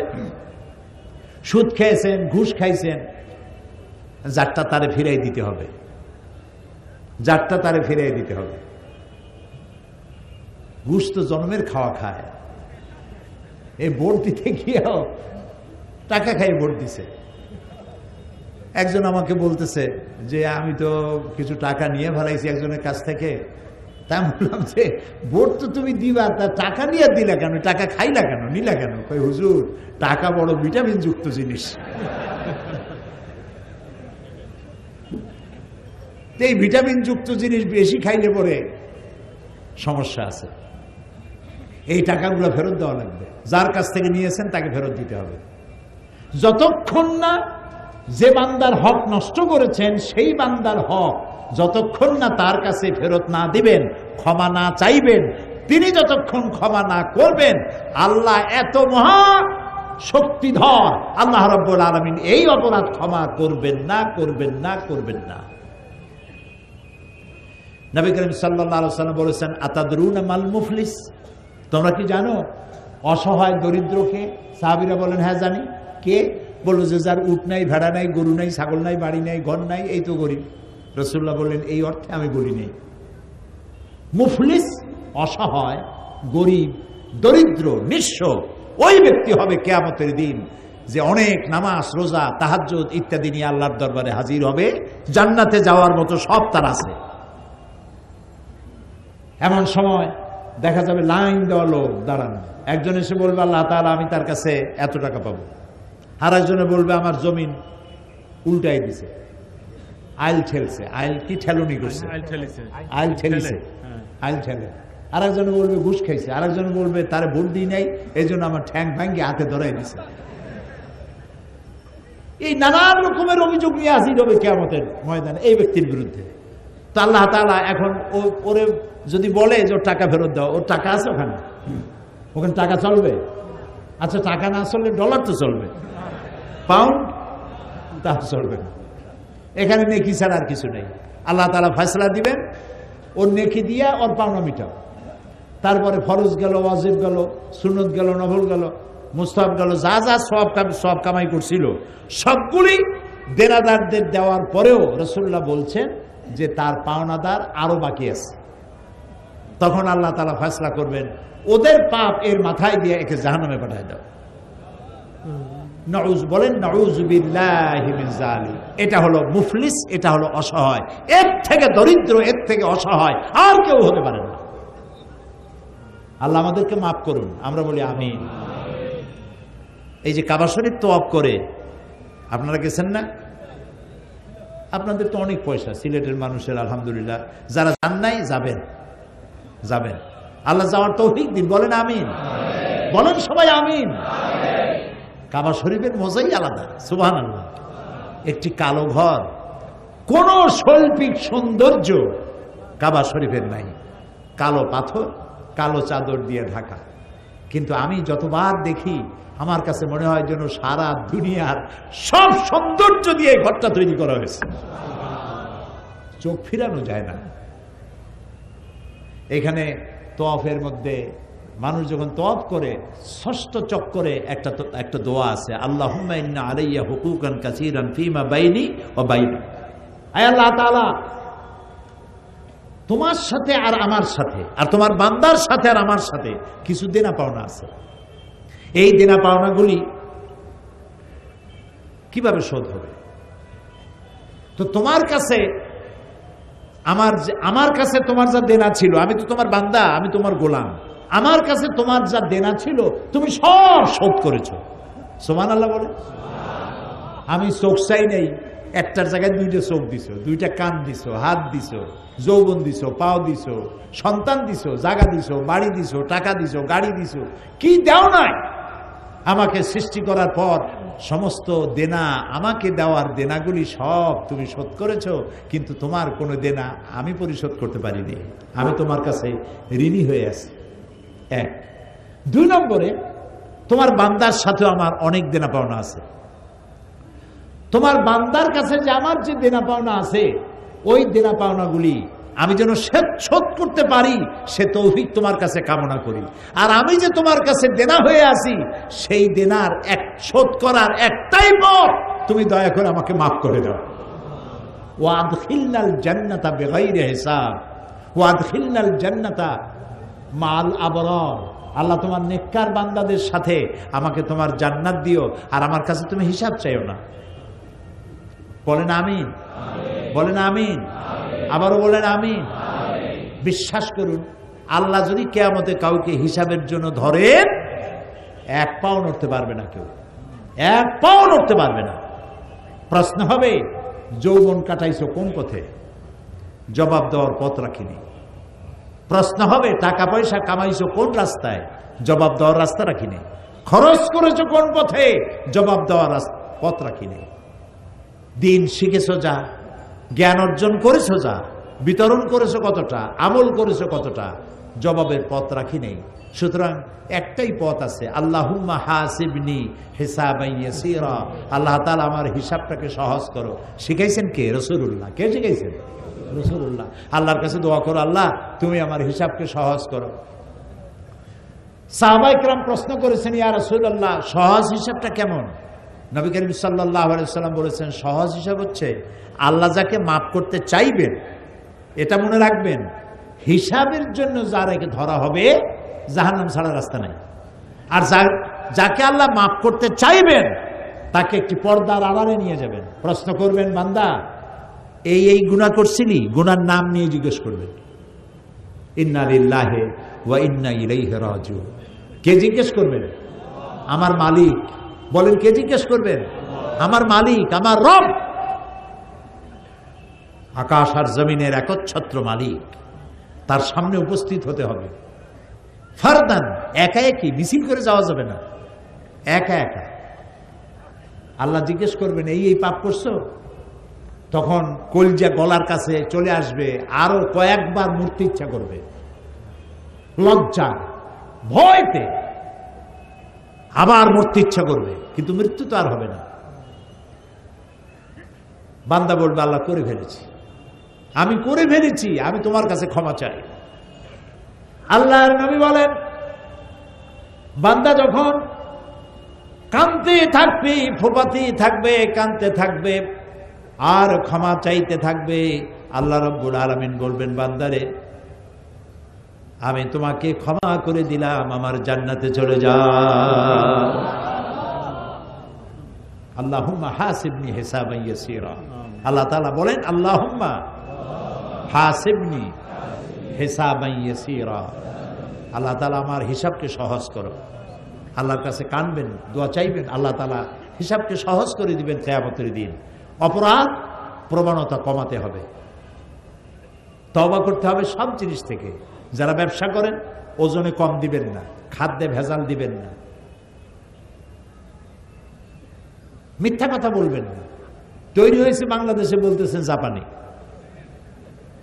সুদ খেয়েছেন, ঘুষ খাইছেন, যারটা তারে ফিরাই দিতে হবে, যারটা তারে ফিরাই দিতে হবে। ঘুষ তো জন্মের খাওয়া খায়, এই ভোট দিতে গিয়েও টাকা খাই ভোট দিছে। একজন আমাকে বলতেছে যে আমি তো কিছু টাকা নিয়ে ফেলাইছি একজনের কাছ থেকে। তা বললাম যে ভোট তো তুমি দিবা, তা টাকা নিয়ে দিলা কেন, টাকা খাইলা কেন, নিলা কেন? কই হুজুর, টাকা বড় ভিটামিন যুক্ত জিনিস, এই ভিটামিন যুক্ত জিনিস বেশি খাইলে পরে সমস্যা আছে। এই টাকাগুলো ফেরত দেওয়া লাগবে, যার কাছ থেকে নিয়েছেন তাকে ফেরত দিতে হবে। যতক্ষণ না যে বান্দার হক নষ্ট করেছেন সেই বান্দার হক যতক্ষণ না তার কাছে ফেরত না দিবেন, ক্ষমা না চাইবেন, তিনি যতক্ষণ ক্ষমা না করবেন, আল্লাহ এত মহা শক্তিধর, আল্লাহ রাব্বুল আলামিন এই অপরাধ ক্ষমা করবেন না, করবেন না, করবেন না। নবী করিম সাল্লাল্লাহু আলাইহি ওয়াসাল্লাম বলেছেন আতাদরুনা মাল মুফলিস, তোমরা কি জানো অসহায় দরিদ্রকে? সাহাবীরা বলেন হ্যাঁ জানি। কে? বলল যে যার উট নাই, ভেড়া নাই, গরু নাই, ছাগল নাই, বাড়ি নাই, ঘর নাই, এই তো গরিব। রাসূলুল্লাহ বললেন এই অর্থে আমি বলি নেই। মুফলিস অসহায়, গরিব, দরিদ্র, নিঃস্ব ওই ব্যক্তি হবে কিয়ামতের দিন যে অনেক নামাজ, রোজা, তাহাজ্জুদ ইত্যাদি নিয়ে আল্লাহর দরবারে হাজির হবে, জান্নাতে যাওয়ার মতো সব তার আছে। এমন সময় দেখা যাবে লাইন দেওয়া লোক দাঁড়ানো, একজন এসে বলবে আল্লাহ তাআলা আমি তার কাছে এত টাকা পাবো, আর একজনে বলবে আমার জমিন উল্টাই দিছে, আইল ঠেলছে। আইল কি ঠেলুনি করছে? আইল ঠেলিছে, আইল ঠেলে। আর একজনে বলবে ঘুষ খাইছে, আর একজনে বলবে তারে ভোট দিই নাই, এই জন্য আমার ঠ্যাং ভাঙ্গি হাতে ধরাই দিছে। এই নানান রকমের অভিযোগ নিয়ে হাজির হবে কিয়ামতের ময়দানে এই ব্যক্তির বিরুদ্ধে। তো আল্লাহ তাআলা এখন ওরে যদি বলে যে ওর টাকা ফেরত দাও, ওর টাকা আছে ওখানে, ওখানে টাকা চলবে? আচ্ছা টাকা না চললে ডলার তো চলবে, পাউন্ড তা চলবে না। এখানে নেকি ছাড়া আর কিছু নেই। আল্লাহ তাআলা ফয়সালা দিবেন, ওর নেকি দিয়া ওর পাওনা মিটাও। তারপরে ফরজ গেল, ওয়াজিব গেল, সুন্নত গেল, নফল গেল, মুস্তাহাব গেল, যা যা সব কামাই করছিল সবগুলি দেনাদারদের দেওয়ার পরেও রাসূলুল্লাহ বলছেন যে তার পাওনাদার আরো বাকি আছে। তখন আল্লাহ তাআলা ফয়সালা করবেন ওদের পাপ এর মাথায় দিয়ে একে জাহান্নামে পাঠায় দাও। নাউজ বলেন নাউযু বিল্লাহি মিন যালিক। এটা হলো মুফলিস, এটা হলো অসহায়। এর থেকে দরিদ্র, এর থেকে অসহায় আর কেউ হতে পারে না। আল্লাহ আমাদেরকে মাফ করুন, আমরা বলি আমিন। এই যে কাবা শরীফ তওয়াফ করে আপনারা গেছেন না? আপনাদের তো অনেক পয়সা, সিলেটের মানুষের আলহামদুলিল্লাহ। যারা যান নাই যাবেন, যাবেন। আল্লাহ যাওয়ার তৌফিক দিন, বলেন আমিন, বলেন সবাই আমিন। কাবা শরীফের মজাই আলাদা, সুবহানাল্লাহ। একটি কালো ঘর, কোন শৈল্পিক সৌন্দর্য কাবা শরীফের নাই। কালো পাথর, কালো চাদর দিয়ে ঢাকা, কিন্তু আমি যতবার দেখি আমার কাছে মনে হয় যেন সারা দুনিয়ার সব সৌন্দর্য দিয়ে এই ঘরটা তৈরি করা হয়েছে, চোখ ফিরানো যায় না। এখানে তওয়াফের মধ্যে মানুষ যখন তওয়াফ করে ষষ্ঠ চক্করে একটা দোয়া আছে, আল্লাহুম্মা ইন্না আলাইয়া হুকুকান কাসীরান ফীমা বাইনি ওয়া বাইনা। আয় আল্লাহ তাআলা, তোমার সাথে আর আমার সাথে আর তোমার বান্দার সাথে আর আমার সাথে কিছু দেনা পাওনা আছে। এই দেনা পাওনাগুলি কিভাবে শোধ হবে? তো তোমার কাছে আমার কাছে তোমার যা দেনা ছিল, আমি তো তোমার বান্দা, আমি তোমার গোলাম, আমার কাছে তোমার যা দেনা ছিল তুমি সব শোধ করেছো। সুবহানাল্লাহ বলে। আমি চোখ চাই নেই, একটার জায়গায় দুইটা চোখ দিছো, দুইটা কান দিছো, হাত দিছো, যৌবন দিছো, পাও দিছো, সন্তান দিছো, জায়গা দিছো, বাড়ি দিছো, টাকা দিছো, গাড়ি দিছো, কি দাও নাই? আমাকে সৃষ্টি করার পর সমস্ত দেনা, আমাকে দেওয়ার দেনাগুলি সব তুমি শোধ করেছো, কিন্তু তোমার কোনো দেনা আমি পরিশোধ করতে পারিনি, আমি তোমার কাছে ঋণী হয়ে আছি। এক। দুই নম্বরে, তোমার বান্দার সাথেও আমার অনেক দেনা পাওনা আছে। তোমার বান্দার কাছে যে আমার যে দেনা পাওনা আছে, ওই দেনা পাওনাগুলি আমি যেন শোধ করতে পারি, সে তৌফিক তোমার কাছে কামনা করি। আর আমি যে তোমার কাছে দেনা হয়ে আছি, সেই দেনার শোধ করার একটাই পথ, তুমি দয়া করে আমাকে মাফ করে দাও। ওয়াদখিলনাল জান্নাতা বিগাইরি হিসাব ওয়াদখিলনাল জান্নাতা মাল আবরার। আল্লাহ, তোমার নেককার বান্দাদের সাথে আমাকে তোমার জান্নাত দিও, আর আমার কাছে তুমি হিসাব চাইও না। বলেন আমিন, বলেন আমিন, আবারও বলেন আমিন। বিশ্বাস করুন, আল্লাহ যদি কিয়ামতে কাউকে হিসাবের জন্য ধরেন, এক পাও নড়তে পারবে না, কেউ এক পাও নড়তে পারবে না। প্রশ্ন হবে, যৌবন কাটাইছো কোন পথে? জবাব দেওয়ার পথ রাখিনি। প্রশ্ন হবে, টাকা পয়সা কামাইছো কোন রাস্তায়? জবাব দেওয়ার রাস্তা রাখিনি। খরচ করেছো কোন পথে? জবাব দেওয়ার পথ রাখিনি। দিন শিখেছো যা, জ্ঞান অর্জন করেছো যা, বিতরণ করেছো কতটা, আমল করেছো কতটা, জবাবের পথ রাখি নেই। সুতরাং একটাই পথ আছে, আল্লাহুম্মা হাসিবনি হিসাবান ইয়াসীরা। আল্লাহ তাআলা আমার হিসাবটাকে সহজ করো। শিখাইছেন কে? রাসূলুল্লাহ। কে শিখাইছেন? রাসূলুল্লাহ। আল্লাহর কাছে দোয়া করো, আল্লাহ তুমি আমার হিসাবকে সহজ করো। সাহাবায়ে কেরাম প্রশ্ন করেছেন, ইয়া রাসূলুল্লাহ, সহজ হিসাবটা কেমন? নবী করিম সাল্লাল্লাহু আলাইহি ওয়াসাল্লাম বলেছেন, সহজ হিসাব হচ্ছে আল্লাহ যাকে মাফ করতে চাইবেন, এটা মনে রাখবেন, হিসাবের জন্য যারাকে ধরা হবে জাহান্নাম ছাড়া রাস্তা নাই। আর যাকে আল্লাহ মাফ করতে চাইবেন তাকে একটি পর্দার আড়ালে নিয়ে যাবেন, প্রশ্ন করবেন, বান্দা এই গুনাহ করছিলি? গুনার নাম নিয়ে জিজ্ঞেস করবেন। ইন্না লিল্লাহি ওয়া ইন্না ইলাইহি রাজিউন। কে জিজ্ঞেস করবেন? আমার মালিক। বলেন, কে জিজ্ঞেস করবেন? আমার মালিক, আমার রব। আকাশ আর জমিনের একচ্ছত্র মালিক, তার সামনে উপস্থিত হতে হবে। ফারদান, একা একই, মিছিল করে যাওয়া যাবে না, একা একা। আল্লাহ জিজ্ঞেস করবেন, এই পাপ করছো? তখন কলজা গলার কাছে চলে আসবে, আরো কয়েকবার মূর্তি ইচ্ছা করবে, লজ্জা ভয়তে আবার মরতে ইচ্ছা করবে, কিন্তু মৃত্যু তো আর হবে না। বান্দা বলবে, আল্লাহ করে ফেলেছি, আমি করে ফেলেছি, আমি তোমার কাছে ক্ষমা চাই। আল্লাহর নবী বলেন, বান্দা যখন কাঁদতে থাকবে, ফোপাতে থাকবে, কাঁদতে থাকবে, আর ক্ষমা চাইতে থাকবে, আল্লাহ রাব্বুল আলামিন বলবেন, বান্দারে আমি তোমাকে ক্ষমা করে দিলাম, আমার জান্নাতে চলে যাও। আল্লাহুম্মা হাসিবনি হিসাবান ইয়াসীরা। আল্লাহ তাআলা বলেন, আল্লাহুম্মা হাসিবনি হিসাবান ইয়াসীরা। আল্লাহ তাআলা আমার হিসাবকে সহজ করো। আল্লাহর কাছে কানবেন, দোয়া চাইবেন, আল্লাহ তাআলা হিসাবকে সহজ করে দিবেন কিয়ামতের দিন। অপরাধ প্রবণতা কমাতে হবে, তওবা করতে হবে সব জিনিস থেকে। যারা ব্যবসা করেন, ওজনে কম দিবেন না, খাদ্যে ভেজাল দিবেন না, মিথ্যা কথা বলবেন না। তৈরি হয়েছে বাংলাদেশে, বলতেছেন জাপানি,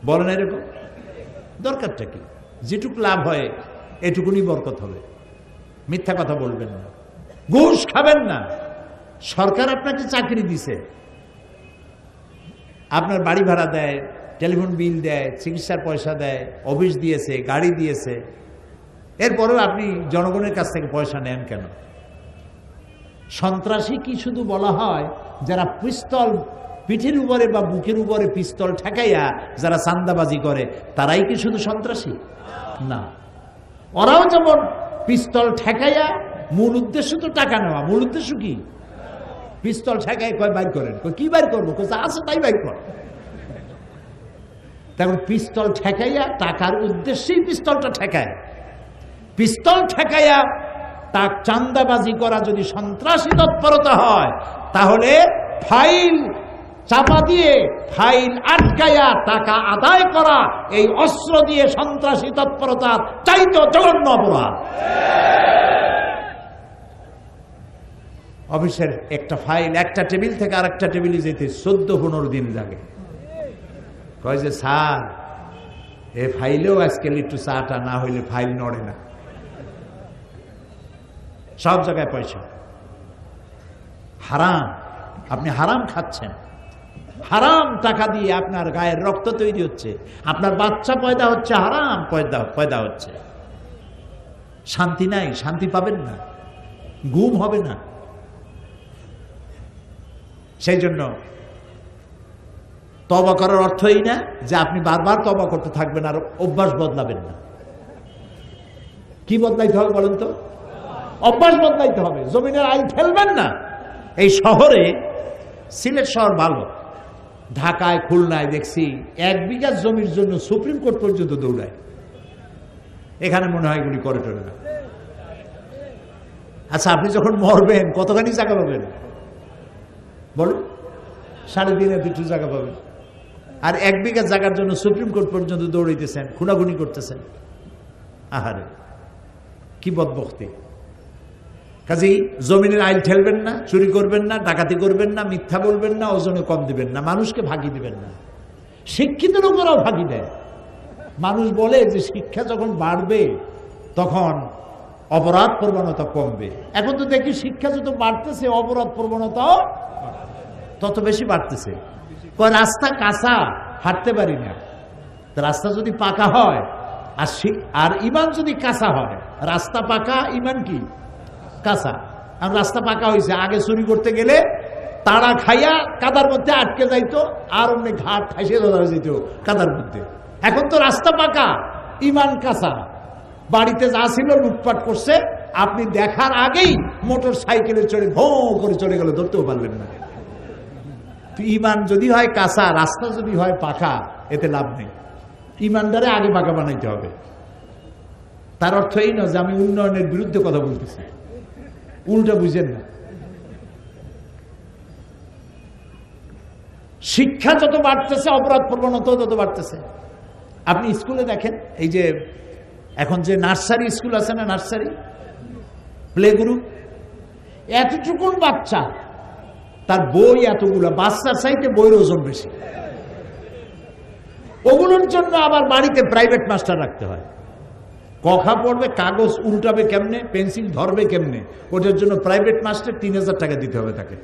বলেন এরকম। দরকারটা কি? যেটুকু লাভ হয় এটুকুনি বরকত হবে। মিথ্যা কথা বলবেন না, ঘুষ খাবেন না। সরকার আপনাকে চাকরি দিছে, আপনার বাড়ি ভাড়া দেয়, টেলিফোন বিল দেয়, চিকিৎসার পয়সা দেয়, অফিস দিয়েছে, গাড়ি দিয়েছে, এরপরেও আপনি জনগণের কাছ থেকে পয়সা নেন কেন? সন্ত্রাসী কি শুধু বলা হয় যারা পিস্তল পিঠের উপরে বা বুকের উপরে পিস্তল ঠেকাইয়া যারা চাঁদাবাজি করে তারাই কি শুধু সন্ত্রাসী? না, ওরাও যেমন পিস্তল ঠেকাইয়া, মূল উদ্দেশ্য তো টাকা নেওয়া। মূল উদ্দেশ্য কি? পিস্তল ঠেকাই কয় বাইর করেন, কি বাইর করবো, যা আছে তাই বাইর কর। তখন পিস্তল ঠেকাইয়া টাকার উদ্দেশ্যেই পিস্তলটা ঠেকায়। পিস্তল ঠেকাইয়া তা চাঁদাবাজি করা যদি সন্ত্রাসী তৎপরতা হয়, তাহলে ফাইল চাপা দিয়ে ফাইল আটকাইয়া টাকা আদায় করা এই অস্ত্র দিয়ে সন্ত্রাসী তৎপরতার চাইতে জঘন্য অপরাধ। অফিসের একটা ফাইল একটা টেবিল থেকে আর একটা টেবিলে যেতে 14-15 দিন লাগে। কয় যে স্যার, এ ফাইলেও আজকাল একটু চাটা না হইলে ফাইল নড়ে না। সব জায়গায় পয়সা হারাম, আপনি হারাম খাচ্ছেন। হারাম টাকা দিয়ে আপনার গায়ের রক্ত তৈরি হচ্ছে, আপনার বাচ্চা পয়দা হচ্ছে, হারাম পয়দা হচ্ছে। শান্তি নাই, শান্তি পাবেন না, ঘুম হবে না। সেই জন্য তওবা করার অর্থই না যে আপনি বারবার তওবা করতে থাকবেন আর অভ্যাস বদলাবেন না। কি বদলাইতে হবে বলেন তো? অভ্যাস বদলাইতে হবে। জমিনের আইল ফেলবেন না। এই শহরে, সিলেট শহর ভালো, ঢাকায় খুলনায় দেখছি 1 বিঘা জমির জন্য সুপ্রিম কোর্ট পর্যন্ত দৌড়ায়। এখানে মনে হয় এগুলি করে টরে না। আচ্ছা, আপনি যখন মরবেন কতখানি জায়গা পাবেন বলুন? 3.5 জায়গা পাবেন। আর 1 বিঘা জায়গার জন্য সুপ্রিম কোর্ট পর্যন্ত দৌড়াইতেছেন, খুনাখুনি করতেছেন। আহারে, কি বদবখতি! কাজেই জমিনের আইল ঠেলবেন না, চুরি করবেন না, ডাকাতি করবেন না, মিথ্যা বলবেন না, ওজনে কম দিবেন না, মানুষকে ফাঁকি দিবেন না। শিক্ষিত লোকেরাও ফাঁকি দেয়। মানুষ বলে যে শিক্ষা যখন বাড়বে তখন অপরাধ প্রবণতা কমবে। এখন তো দেখি শিক্ষা যত বাড়তেছে অপরাধ প্রবণতাও তত বেশি বাড়তেছে। রাস্তা কাঁচা, হাঁটতে পারি না। রাস্তা যদি পাকা হয় আর ইমান যদি কাঁচা হয়, রাস্তা পাকা, ইমান কি কাঁচা। আর রাস্তা পাকা হয়েছে, আগে চুরি করতে গেলে তাড়া খাইয়া কাদার মধ্যে আটকে যাইতো, আর অমনি ঘাট ঠাইসে ধরা যেত কাদার মধ্যে। এখন তো রাস্তা পাকা, ইমান কাঁচা। বাড়িতে যা ছিল লুটপাট করছে, আপনি দেখার আগেই মোটর সাইকেলে চড়ে ভো করে চলে গেল, ধরতেও পারলেন না। ইমান যদি হয় কাঁচা, রাস্তা যদি হয় পাকা, এতে লাভ নেই। ইমানদারে আগে পাকা বানাইতে হবে। তার অর্থ এই নয় যে আমি উন্নয়নের বিরুদ্ধে কথা বলতেছি, উল্টা বুঝেন না। শিক্ষা যত বাড়তেছে অপরাধ প্রবণতা তত বাড়তেছে। আপনি স্কুলে দেখেন, এই যে এখন যে নার্সারি স্কুল আছে না, নার্সারি প্লে গ্রুপ, এতটুকুন বাচ্চা, তার বই এতগুলো, বাচ্চার চাইতে বইয়ের ওজন বেশি। ওগুলোর জন্য আবার বাড়িতে প্রাইভেট মাস্টার রাখতে হয়। কখা পড়বে, কাগজ উল্টাবে কেমনে, পেন্সিল ধরবে কেমনে, ওটার জন্য প্রাইভেট মাস্টার 3000 টাকা দিতে হবে তাকে।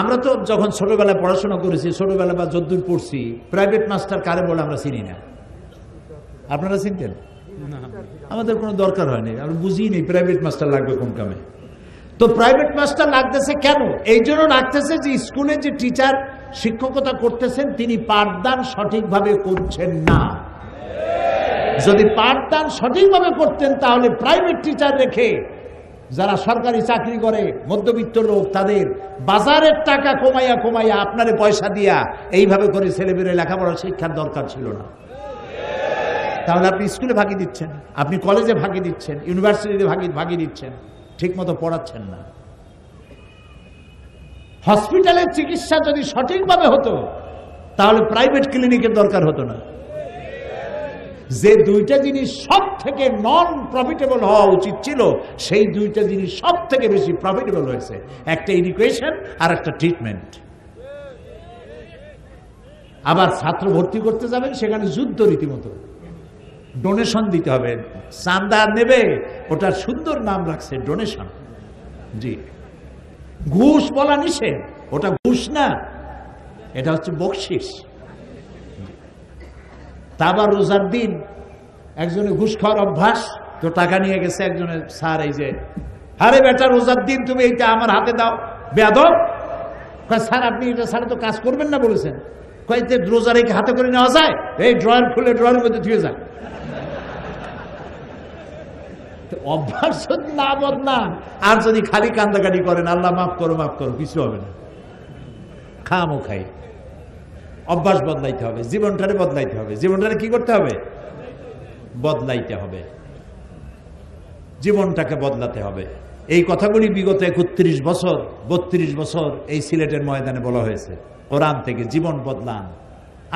আমরা তো যখন ছোটবেলায় পড়াশোনা করেছি, ছোটবেলা বা যদ্দূর পড়ছি, প্রাইভেট মাস্টার কারে বলে আমরা চিনি না। আপনারা চিনতেন? আমাদের কোনো দরকার হয়নি, আমরা বুঝি নেই প্রাইভেট মাস্টার লাগবে কোন কামে। তো প্রাইভেট মাস্টার লাগতেছে কেন? এই জন্য লাগতেছে যে স্কুলে যে টিচার শিক্ষকতা করতেছেন তিনি পাঠদান সঠিকভাবে করছেন না। যদি পাঠদান সঠিকভাবে করতেন তাহলে প্রাইভেট টিচার রেখে যারা সরকারি চাকরি করে, মধ্যবিত্ত লোক, তাদের বাজারের টাকা কমাইয়া কমাইয়া আপনারে পয়সা দিয়া এইভাবে করে ছেলেমেয়েরা লেখাপড়া শিক্ষার দরকার ছিল না। তাহলে আপনি স্কুলে ফাঁকি দিচ্ছেন, আপনি কলেজে ফাঁকি দিচ্ছেন, ইউনিভার্সিটিতে ফাঁকি দিচ্ছেন, ঠিক মতো পড়াচ্ছেন না। হসপিটালের চিকিৎসা যদি সঠিকভাবে হতো তাহলে প্রাইভেট ক্লিনিকের দরকার হতো না। যে দুইটা জিনিস সব থেকে নন প্রফিটেবল হওয়া উচিত ছিল, সেই দুইটা জিনিস সব থেকে বেশি প্রফিটেবল হয়েছে, একটা এডুকেশন আর একটা ট্রিটমেন্ট। আবার ছাত্র ভর্তি করতে যাবেন, সেখানে যুদ্ধ রীতিমতো। ডোনেশন দিতে হবে। চাঁদা নেবে, ওটার সুন্দর নাম রাখছে ডোনেশন। জি, ঘুষ বলা নিষেধ, ওটা ঘুষ না, এটা হচ্ছে বকশিস। তা আবার রোজার দিন একজনে ঘুষ খাওয়ার অভ্যাস, তো টাকা নিয়ে গেছে একজনের, স্যার এই যে, আরে বেটা রোজার দিন তুমি এইটা আমার হাতে দাও, বেয়াদব। কয় স্যার আপনি এটা ছাড়া তো কাজ করবেন না বলেছেন। কয় যে রোজা রেখে হাতে করে নেওয়া যায়, এই ড্রয়ার খুলে ড্রয়ারের মধ্যে ধুয়ে যায়। অভ্যাস যদি না বদলান আর যদি খালি কান্দাকাটি করেন, আল্লাহ মাফ করো মাফ করো, কিছু হবে না, খামো খাই। অভ্যাস বদলাইতে হবে, জীবনটারে বদলাইতে হবে। জীবনটারে কি করতে হবে? বদলাইতে হবে, জীবনটাকে বদলাতে হবে। এই কথাগুলি বিগত 31 বছর 32 বছর এই সিলেটের ময়দানে বলা হয়েছে কোরআন থেকে। জীবন বদলান,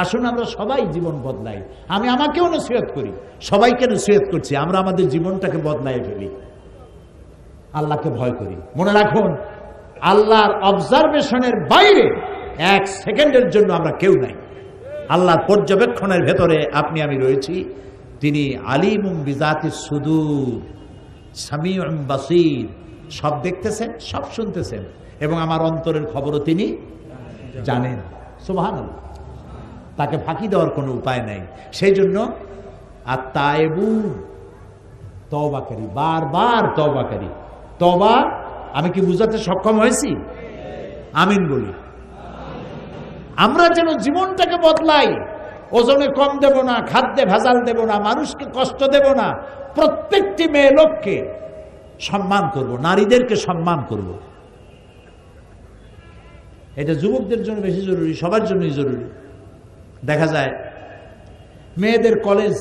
আসুন আমরা সবাই জীবন বদলাই। আমি আমাকেও নসিহত করি, সবাইকে নসিহত করছি, আমরা আমাদের জীবনটাকে বদলাই ফেলি, আল্লাহকে ভয় করি। মনে রাখুন, আল্লাহর অবজারভেশনের বাইরে 1 সেকেন্ডের জন্য আমরা কেউ নাই। আল্লাহর পর্যবেক্ষণের ভেতরে আপনি আমি রয়েছি। তিনি আলিমুম বিজাতিস সুদূর সামিউম বাসীর, সব দেখতেছেন, সব শুনতেছেন, এবং আমার অন্তরের খবরও তিনি জানেন। সুবহানাল্লাহ, তাকে ফাঁকি দেওয়ার কোনো উপায় নাই। সেই জন্য আত-তায়েবুন, তওবাকারী, বারবার তওবাকারী। তওবা আমি কি বুঝাতে সক্ষম হয়েছি? আমিন বলি। আমরা যেন জীবনটাকে বদলাই, ওজনে কম দেব না, খাদ্যে ভেজাল দেব না, মানুষকে কষ্ট দেব না, প্রত্যেকটি মেয়ে লোককে সম্মান করব, নারীদেরকে সম্মান করব। এটা যুবকদের জন্য বেশি জরুরি, সবার জন্যই জরুরি। দেখা যায় মেয়েদের কলেজ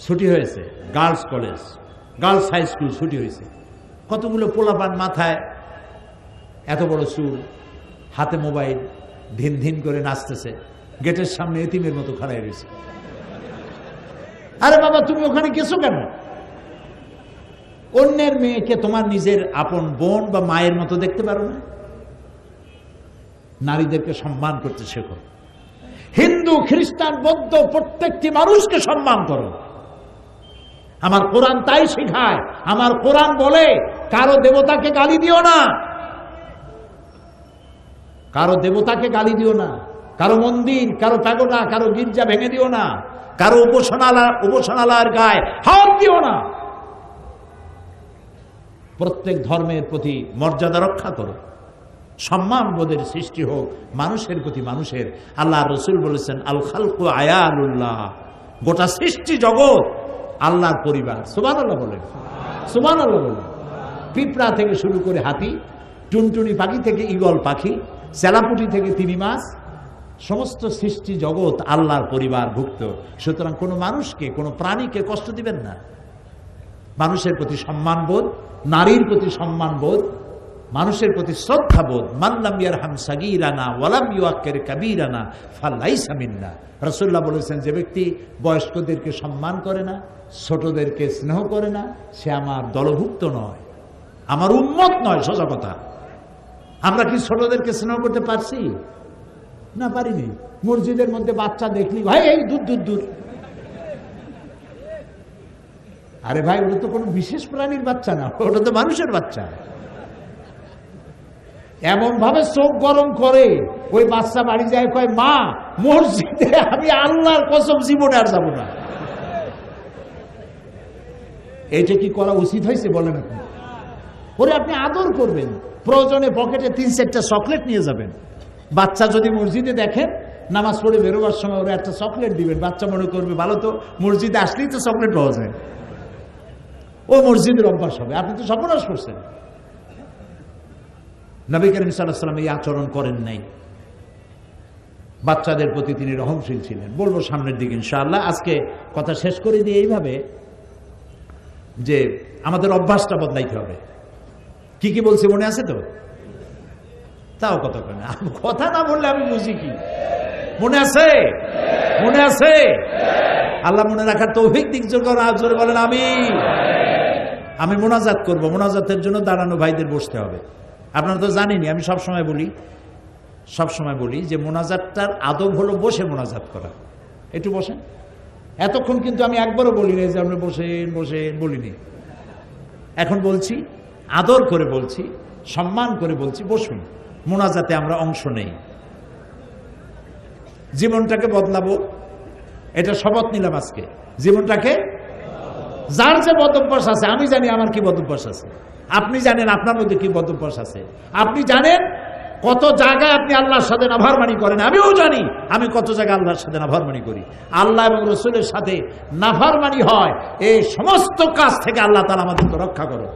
ছুটি হয়েছে, girls college, girls high school ছুটি হয়েছে, কতগুলো পোলাপান মাথায় এত বড় চুল, হাতে মোবাইল, ধিন ধিন করে নাচতেছে, গেটের সামনে এতিমের মতো খাড়াই রয়েছে। আরে বাবা, তুমি ওখানে গেছো কেন? অন্যের মেয়েকে তোমার নিজের আপন বোন বা মায়ের মতো দেখতে পারো না? নারীদেরকে সম্মান করতে শেখো। হিন্দু, খ্রিস্টান, বৌদ্ধ প্রত্যেকটি মানুষকে সম্মান করো। আমার কোরআন তাই শেখায়। আমার কোরআন বলে কারো দেবতাকে গালি দিও না, কারো দেবতাকে গালি দিও না, কারো মন্দির, কারো প্যাগোডা, কারো গির্জা ভেঙে দিও না, কারো উপাসনালয়ের গায়ে হাত দিও না। প্রত্যেক ধর্মের প্রতি মর্যাদা রক্ষা করো, সম্মান বোধের সৃষ্টি হোক মানুষের প্রতি মানুষের। আল্লাহ রসুল বলেছেন, আল খালকু আয়ালুল্লাহ, গোটা সৃষ্টি জগৎ আল্লাহর পরিবার। সুবহানাল্লাহ বলেন, সুবহানাল্লাহ বলেন। পিঁপড়া থেকে শুরু করে হাতি, টুনটুনি পাখি থেকে ঈগল পাখি, চেলাপুটি থেকে তিমি মাছ, সমস্ত সৃষ্টি জগৎ আল্লাহর পরিবারভুক্ত। সুতরাং কোনো মানুষকে, কোনো প্রাণীকে কষ্ট দিবেন না। মানুষের প্রতি সম্মানবোধ, নারীর প্রতি সম্মানবোধ, মানুষের প্রতি শ্রদ্ধাবোধ। মান লাম ইয়ারহাম সাগীরানা ওয়া লাম ইউআক্কির কাবীরানা ফালাইসা মিন্না। রাসূলুল্লাহ বলেছেন, যে ব্যক্তি বয়স্কদেরকে সম্মান করে না, ছোটদেরকে স্নেহ করে না, সে আমার দলভুক্ত নয়, আমার উম্মত নয়। সোজা কথা। আমরা কি ছোটদেরকে স্নেহ করতে পারছি? না, পারিনি। মসজিদের মধ্যে বাচ্চা দেখলি, ভাই এই দূর দূর দূর। আরে ভাই, ওটা তো কোনো বিশেষ প্রাণীর বাচ্চা না, ওটা তো মানুষের বাচ্চা। এমন ভাবে চোখ গরম করে ওই বাচ্চা বাড়ি যায়, কয় মা, মসজিদে আমি আল্লাহর কসম জীবনে আর যাবো না। এইটা কি করা উচিত হয়েছে বলেন আপনি? ওরে আপনি আদর করবেন, প্রয়োজনে পকেটে 3-4টা চকলেট নিয়ে যাবেন। বাচ্চা যদি মসজিদে দেখেন, নামাজ পড়ে বেরোবার সময় ওরা একটা চকলেট দিবেন। বাচ্চা মনে করবে ভালো তো, মসজিদে আসলেই তো চকলেট পাওয়া যায়, ও মসজিদের অভ্যাস হবে। আপনি তো সর্বনাশ করছেন। নবী করিম সাল্লাল্লাহু আলাইহি ওয়াসাল্লাম এই আচরণ করেন নাই। বাচ্চাদের প্রতি তিনি রহমশীল ছিলেন। বলবো সামনের দিকে ইনশাআল্লাহ। আজকে কথা শেষ করে দিয়ে এইভাবে, যে আমাদের অভ্যাসটা বদলাইতে হবে। কি কি বলছি মনে আছে তো? তাও কথা কেন, কথা না বললে আমি বুঝি কি? মনে আছে? মনে আছে? আল্লাহ মনে রাখার তৌফিক দিক জোরে বলেন আমিন। আমি মোনাজাত করব, মোনাজাতের জন্য দাঁড়ানো ভাইদের বসতে হবে। আপনারা তো জানেনই, আমি সবসময় বলি যে মোনাজাতটার আদব হলো বসে মোনাজাত করা। একটু বসেন, এতক্ষণ কিন্তু আমি একবারও বলি না যে আপনি বসেন বসেন বলিনি, এখন বলছি, আদর করে বলছি, সম্মান করে বলছি, বসুন, মোনাজাতে আমরা অংশ নেই। জীবনটাকে বদলাবো, এটা শপথ নিলাম আজকে। জীবনটাকে, যার যে বদভ্যাস আছে, আমি জানি আমার কি বদভ্যাস আছে, আপনি জানেন আপনার মধ্যে কি বদভ্যাস আছে, আপনি জানেন কত জায়গায় আপনি আল্লাহর সাথে নাফরমানি করেন, আমিও জানি আমি কত জায়গায় আল্লাহর সাথে নাফরমানি করি। আল্লাহ এবং রাসূলের সাথে নাফরমানি হয়, এই সমস্ত কাজ থেকে আল্লাহ তাআলা আমাদেরকে রক্ষা করো,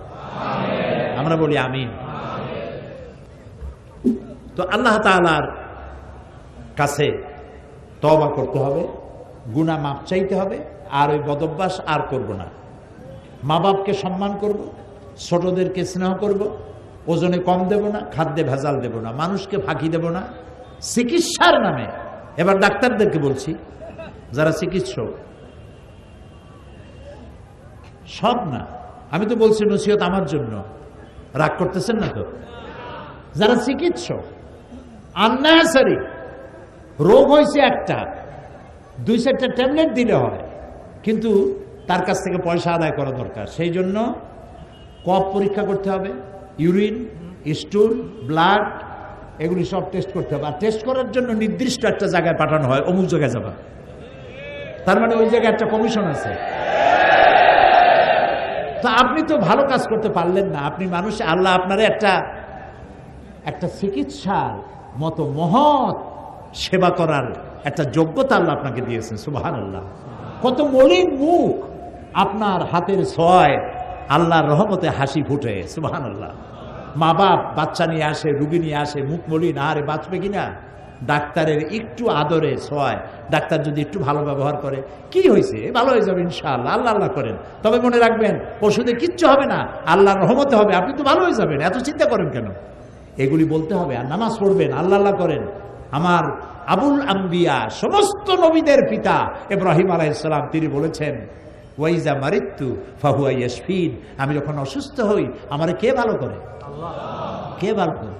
আমরা বলি আমিন। তো আল্লাহ তাআলার কাছে তওবা করতে হবে, গুনাহ মাপ চাইতে হবে, আর ওই বদভ্যাস আর করব না। মা বাপকে সম্মান করব, ছোটদেরকে স্নেহ করব, ওজনে কম দেব না, খাদ্যে ভেজাল দেব না, মানুষকে ফাঁকি দেব না। চিকিৎসার নামে, এবার ডাক্তারদেরকে বলছি, যারা চিকিৎসক, সব না, আমি তো বলছি নসিহত আমার জন্য, রাগ করতেছেন না তো? যারা চিকিৎসক, আননেসারি রোগ হয়েছে একটা, 2-4টা ট্যাবলেট দিলে হয়, কিন্তু তার কাছ থেকে পয়সা আদায় করা দরকার। সেই জন্য কফ পরীক্ষা করতে হবে, ইউরিন, স্টুল, ব্লাড, এগুলি সব টেস্ট করতে হবে। আর টেস্ট করার জন্য নির্দিষ্ট একটা জায়গায় পাঠানো হয়, অমুক জায়গায় যাবা, তার মানে ওই জায়গায় একটা কমিশন আছে। তো আপনি তো ভালো কাজ করতে পারলেন না, আপনি মানুষ, আল্লাহ আপনারে একটা চিকিৎসার মতো মহৎ সেবা করার একটা যোগ্যতা আল্লাহ আপনাকে দিয়েছেন, সুবহানাল্লাহ। কত মলিন মুখ, আপনার হাতের ছোঁয়ায় আল্লাহর রহমতে হাসি ফুটে, সুবহানাল্লাহ। মা বাপ বাচ্চা নিয়ে আসে, রুগী নিয়ে আসে, মুখ মলিন, আরে বাঁচবে কিনা? ডাক্তারের একটু আদরে ছোঁয়ায়, ডাক্তার যদি একটু ভালো ব্যবহার করে, কি হয়েছে, ভালো হয়ে যাবে ইনশাআল্লাহ, আল্লাহ আল্লাহ করেন। তবে মনে রাখবেন, ওষুধে কিচ্ছু হবে না, আল্লাহর রহমতে হবে, আপনি তো ভালো হয়ে যাবেন, এত চিন্তা করেন কেন? এগুলি বলতে হবে। আর নামাজ পড়বেন, আল্লাহ আল্লাহ করেন। আমার আবুল আম্বিয়া, সমস্ত নবীদের পিতা ইব্রাহিম আলাইহিস সালাম, তিনি বলেছেন, ওয়াইজা মারিতু ফাহুয়া ইয়াশফিন, আমি যখন অসুস্থ হই আমারে কে ভালো করে? আল্লাহ। কে ভালো করে?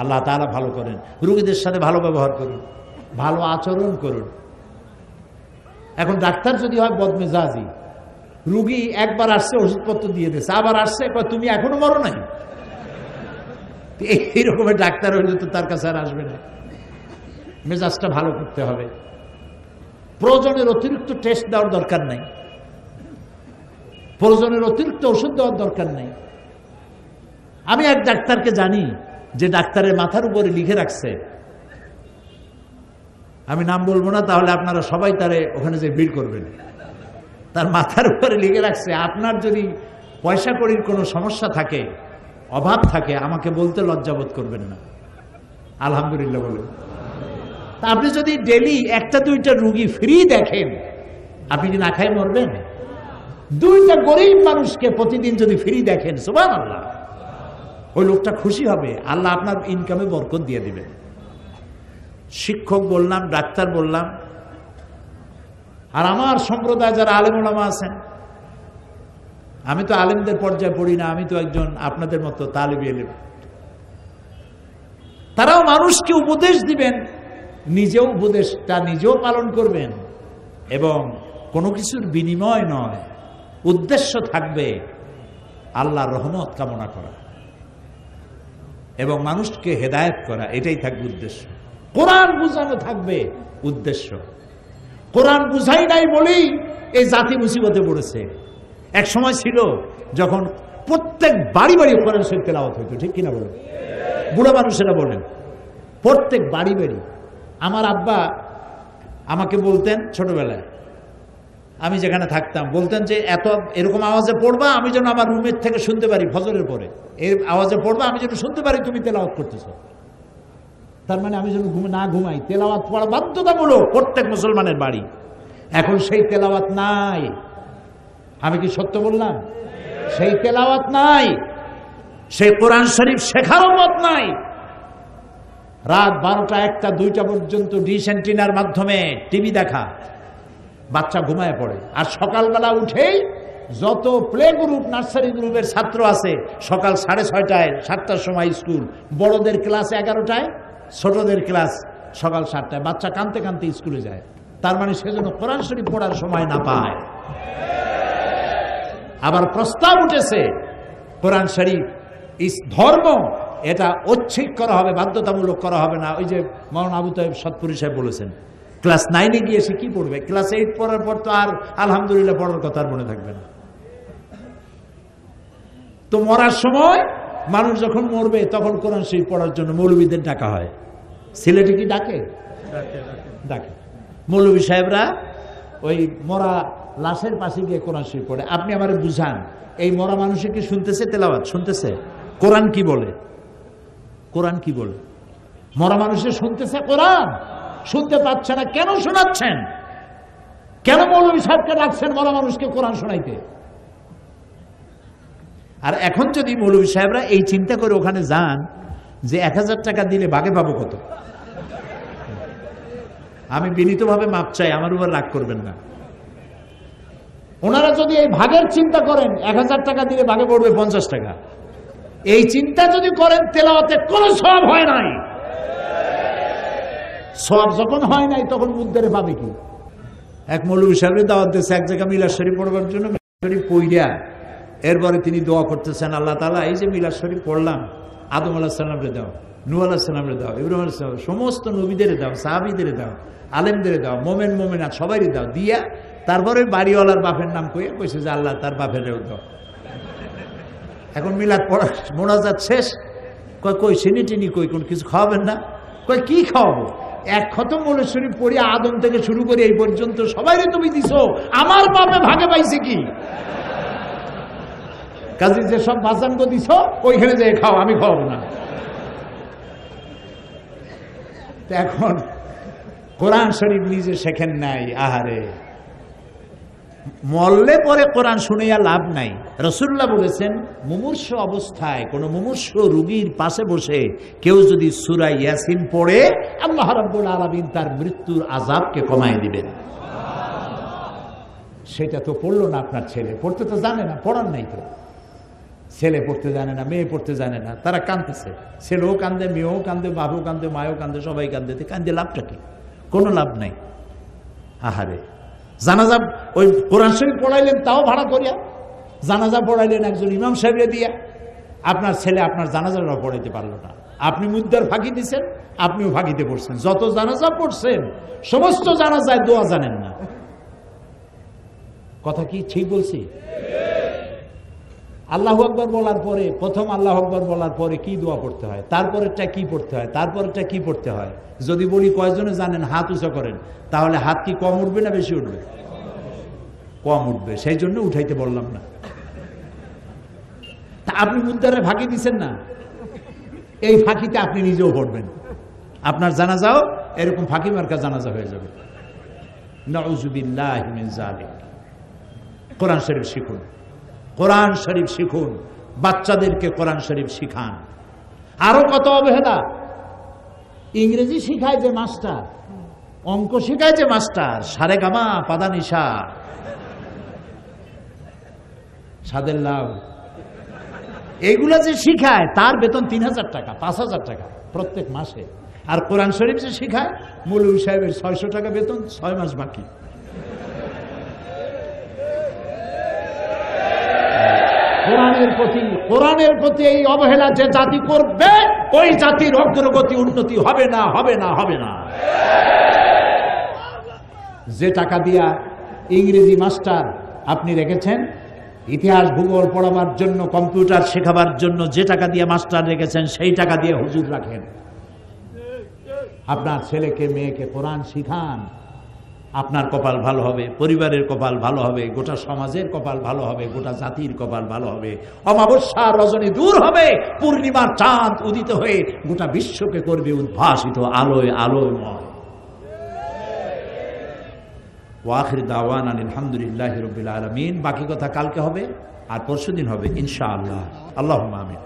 আল্লাহ তাআলা ভালো করেন। রোগীদের সাথে ভালো ব্যবহার করুন, ভালো আচরণ করুন। এখন ডাক্তার যদি হয় বদমেজাজি, রুগী একবার আসছে ওষুধপত্র দিয়ে দিয়েছে, আবার আসছে তুমি এখনো মরো নাই, এইরকমের ডাক্তার হইলে তো তার কাছে আর আসবে না। মেজাজটা ভালো করতে হবে, প্রয়োজনের অতিরিক্ত টেস্ট দেওয়ার দরকার নাই, প্রয়োজনের অতিরিক্ত ওষুধ দেওয়ার দরকার নাই। আমি এক ডাক্তারকে জানি, যে ডাক্তারের মাথার উপরে লিখে রাখছে, আমি নাম বলবো না, তাহলে আপনারা সবাই তারে ওখানে যে ভিড় করবেন, তার মাথার উপরে লিখে রাখছে, আপনার যদি পয়সা কড়ির কোনো সমস্যা থাকে, অভাব থাকে, আমাকে বলতে লজ্জাবোধ করবেন না। আলহামদুলিল্লাহ বলুন। তা আপনি যদি ডেলি 1-2টা রুগী ফ্রি দেখেন, আপনি কি না খায় মরবেন? 2টা গরিব মানুষকে প্রতিদিন যদি ফ্রি দেখেন, সুবহানাল্লাহ, ওই লোকটা খুশি হবে, আল্লাহ আপনার ইনকামে বরকত দিয়ে দিবেন। শিক্ষক বললাম, ডাক্তার বললাম, আর আমার সম্প্রদায় যারা আলেম ওলামা আছেন, আমি তো আলেমদের পর্যায়ে পড়ি না, আমি তো একজন আপনাদের মতো তালিবি ইলম। তারাও মানুষকে উপদেশ দিবেন, নিজেও উপদেশটা নিজেও পালন করবেন, এবং কোনো কিছুর বিনিময় নয়, উদ্দেশ্য থাকবে আল্লাহর রহমত কামনা করা এবং মানুষকে হেদায়েত করা, এটাই থাকবে উদ্দেশ্য। কোরআন বুঝানো থাকবে উদ্দেশ্য। কোরআন বুঝাই নাই বলেই এই জাতি মুসিবতে পড়েছে। এক সময় ছিল যখন প্রত্যেক বাড়ি বাড়ি কোরআন শরীফ তেলাওয়াত হইতো, ঠিক কিনা বলেন? বুড়া মানুষেরা বলেন, প্রত্যেক বাড়ি বাড়ি। আমার আব্বা আমাকে বলতেন ছোটবেলায়, আমি যেখানে থাকতাম, বলতেন যে এরকম আওয়াজে পড়বা, আমি যেন আমার রুমের থেকে শুনতে পারি, ফজরের পরে এর আওয়াজে পড়বা, আমি যেন শুনতে পারি তুমি তেলাওয়াত করতেছো। তার মানে আমি যেন না ঘুমাই, তেলাওয়াত পড়া বাধ্যতামূলক প্রত্যেক মুসলমানের বাড়ি। এখন সেই তেলাওয়াত নাই। আমি কি সত্য বললাম? সেই তেলাওয়াত নাই, সেই কোরআন শরীফ শেখারও মত নাই। রাত 12টা, 1টা, 2টা পর্যন্ত ডিশ অ্যান্টিনার মাধ্যমে টিভি দেখা, বাচ্চা ঘুমায় পড়ে। আর সকালবেলা উঠেই যত প্লে গ্রুপ, নার্সারি গ্রুপের ছাত্র আছে, সকাল 6:30টায়, 7টার সময় স্কুল, বড়দের ক্লাস 11টায়, ছোটদের ক্লাস সকাল 7টায়। বাচ্চা কাঁদতে কাঁদতে স্কুলে যায়। তার মানে সেজন্য কোরআন শরীফ পড়ার সময় না পায়। আবার প্রস্তাব উঠেছে কোরআন শরীফ ধর্ম এটা ঐচ্ছিক করা হবে, বাধ্যতামূলক করা হবে না। ওই যে মাওলানা আবু তাইব সৎপুরি সাহেব বলেছেন ক্লাস 9-এ গিয়ে সে কি পড়বে, ক্লাস 8 পড়ার পর তো আর আলহামদুলিল্লাহ পড়ার কথা আর মনে থাকবে না। তো মরার সময় মানুষ যখন মরবে তখন কোরআন শরীফ পড়ার জন্য মৌলবীদের ডাকা হয়। সিলেটে কি ডাকে? ডাকে। মৌলবী সাহেবরা ওই মরা লাশের পাশে গিয়ে কোরআন শরীফ পড়ে। আপনি আমারে বুঝান, এই মরা মানুষের কি শুনতেছে তেলাওয়াত? শুনতেছে? কোরআন কি বলে? কোরআন কি বলে? মরা মানুষের শুনতেছে কোরআন? শুনতে পাচ্ছে না। কেন শোনাচ্ছেন? কেন মৌলবী সাহেবকে ডাকছেন মরা মানুষকে কোরআন শোনাইতে? আর এখন যদি মৌলবী সাহেবরা এই চিন্তা করে ওখানে যান যে 1000 টাকা দিলে বাগে পাবো কত, আমি বিনীতভাবে মাপ চাই, আমার উপর রাগ করবেন না। ওনারা যদি এই ভাগের চিন্তা করেন 1000 টাকা দিলে ভাগে পড়বে 50 টাকা, এই চিন্তা যদি করেন তেলাওয়াতে কোনো সওয়াব হয় নাই। সওয়াব যখন হয় নাই তখন মুদ্দারে পাবে কি? এক মৌলবী সাহেবের দাওয়াত দিয়েছে এক জায়গায় মিলাদ শরীফ পড়বার জন্য। মিলাদ শরীফ পড়িয়া এরপরে তিনি দোয়া করতেছেন, আল্লাহ তাআলা এই যে মিলাদ শরীফ পড়লাম, আদম আলাইহিস সালামরে দাও, নূহ আলাইহিস সালামরে দাও, ইব্রাহিম আলাইহিস সালাম, সমস্ত নবীদের দাও, সাহাবীদের দাও, আলেমদের দাও, মোমেন মোমেনাত সবাইরে দাও। দিয়া তারপরে বাড়িওয়ালার বাপের নাম কইছে যে আল্লাহ তার বাপেরও দাও। এখন মিলাদ পড়া মোনাজাত শেষ, কই চিনি টিনি কই, কোন কিছু খাওয়াবেন না? কই কি খাওয়াবো? এক খতম মৌলুদ শরীফ পড়িয়া আদম থেকে শুরু করে এই পর্যন্ত সবাইরে তুমি দিছো, আমার বাপে ভাগে পাইছে কি? কাজে যে সব বাঁচানগো দিছ ওইখানে যে খাও, আমি খাওয়াবো না। এখন কোরআন শরীফ নিজে শেখেন নাই। আহারে, মরলে পরে কোরআন শুনিয়া লাভ নাই। রাসূলুল্লাহ বলেছেন মুমূর্ষ অবস্থায় কোন মুমূর্ষ রোগীর পাশে বসে কেউ যদি সূরা ইয়াসিন পড়ে আল্লাহ রাব্বুল আলামিন তার মৃত্যুর আযাবকে কমায় দিবেন। সেটা তো পড়লো না আপনার ছেলে, পড়তে তো জানে না, পড়ার নাই তো। ছেলে পড়তে জানে না, মেয়ে পড়তে জানে না, তারা কাঁদতেছে। ছেলেও কান্দে, মেয়েও কান্দে, বাবু কান্দে, মায়ও কান্দে, সবাই কান্দে। কান্দে লাভটা কি? কোনো লাভ নাই। আহারে, জানাজা ওই কোরআন শরীফ পড়াইলেন তাও ভাড়া করিয়া, জানাজা পড়াইলেন একজন ইমাম সাহেবরে দিয়া, আপনার ছেলে আপনার জানাজাটাও পড়াইতে পারলো না। আপনি মুদ্দার ফাঁকি দিচ্ছেন, আপনিও ফাঁকিতে পড়ছেন। যত জানাজা পড়ছেন সমস্ত জানাজায় দোয়া জানেন না। কথা কি ঠিক বলছি? আল্লাহু আকবার বলার পরে, প্রথম আল্লাহু আকবার বলার পরে কি দোয়া পড়তে হয়, তারপরেরটা কি পড়তে হয়, তারপরেরটা কি পড়তে হয়? যদি বলি কয়জনে জানেন হাত উঁচা করেন, তাহলে হাত কি কম উঠবে না বেশি উঠবে? কম উঠবে, সেই জন্য উঠাইতে বললাম না। তা আপনি মুদ্দারে ফাঁকি দিচ্ছেন না, এই ফাঁকিতে আপনি নিজেও পড়বেন, আপনার জানাজাও এরকম ফাঁকি মার্কা জানাজা হয়ে যাবে। নাউযুবিল্লাহি মিন যালিক। কোরআন শরীফ শিখুন, কোরআন শরীফ শিখুন, বাচ্চাদেরকে কোরআন শরীফ শিখান। আরো কত অবহেলা! ইংরেজি শিখায় যে মাস্টার, অঙ্ক শিখায় যে মাস্টার, সারেগামা পাদানিশা, সাদের লাভ, এগুলা যে শিখায় তার বেতন 3000 টাকা, 5000 টাকা প্রত্যেক মাসে। আর কোরআন শরীফ যে শিখায় মৌলভী সাহেবের 600 টাকা বেতন, 6 মাস বাকি। কোরআনের প্রতি এই অবহেলা যে জাতি করবে, ওই জাতির অগ্রগতি উন্নতি হবে না, হবে না, হবে না। যে টাকা দিয়া ইংরেজি মাস্টার আপনি রেখেছেন, ইতিহাস ভূগোল পড়াবার জন্য, কম্পিউটার শেখাবার জন্য যে টাকা দিয়ে মাস্টার রেখেছেন, সেই টাকা দিয়ে হুজুর রাখেন। আপনার ছেলেকে মেয়েকে কোরআন শিখান, আপনার কপাল ভালো হবে, পরিবারের কপাল ভালো হবে, গোটা সমাজের কপাল ভালো হবে, গোটা জাতির কপাল ভালো হবে। অমাবস্যার রজনী দূর হবে, পূর্ণিমার চাঁদ উদিত হয়ে গোটা বিশ্বকে করবে উদ্ভাসিত আলোয় আলোয়ময়। ওয়াখির দাওয়ানা আলহামদুলিল্লাহি রাব্বিল আলামিন। বাকি কথা কালকে হবে আর পরশুদিন হবে ইনশাআল্লাহ। আল্লাহুম্মা আমিন।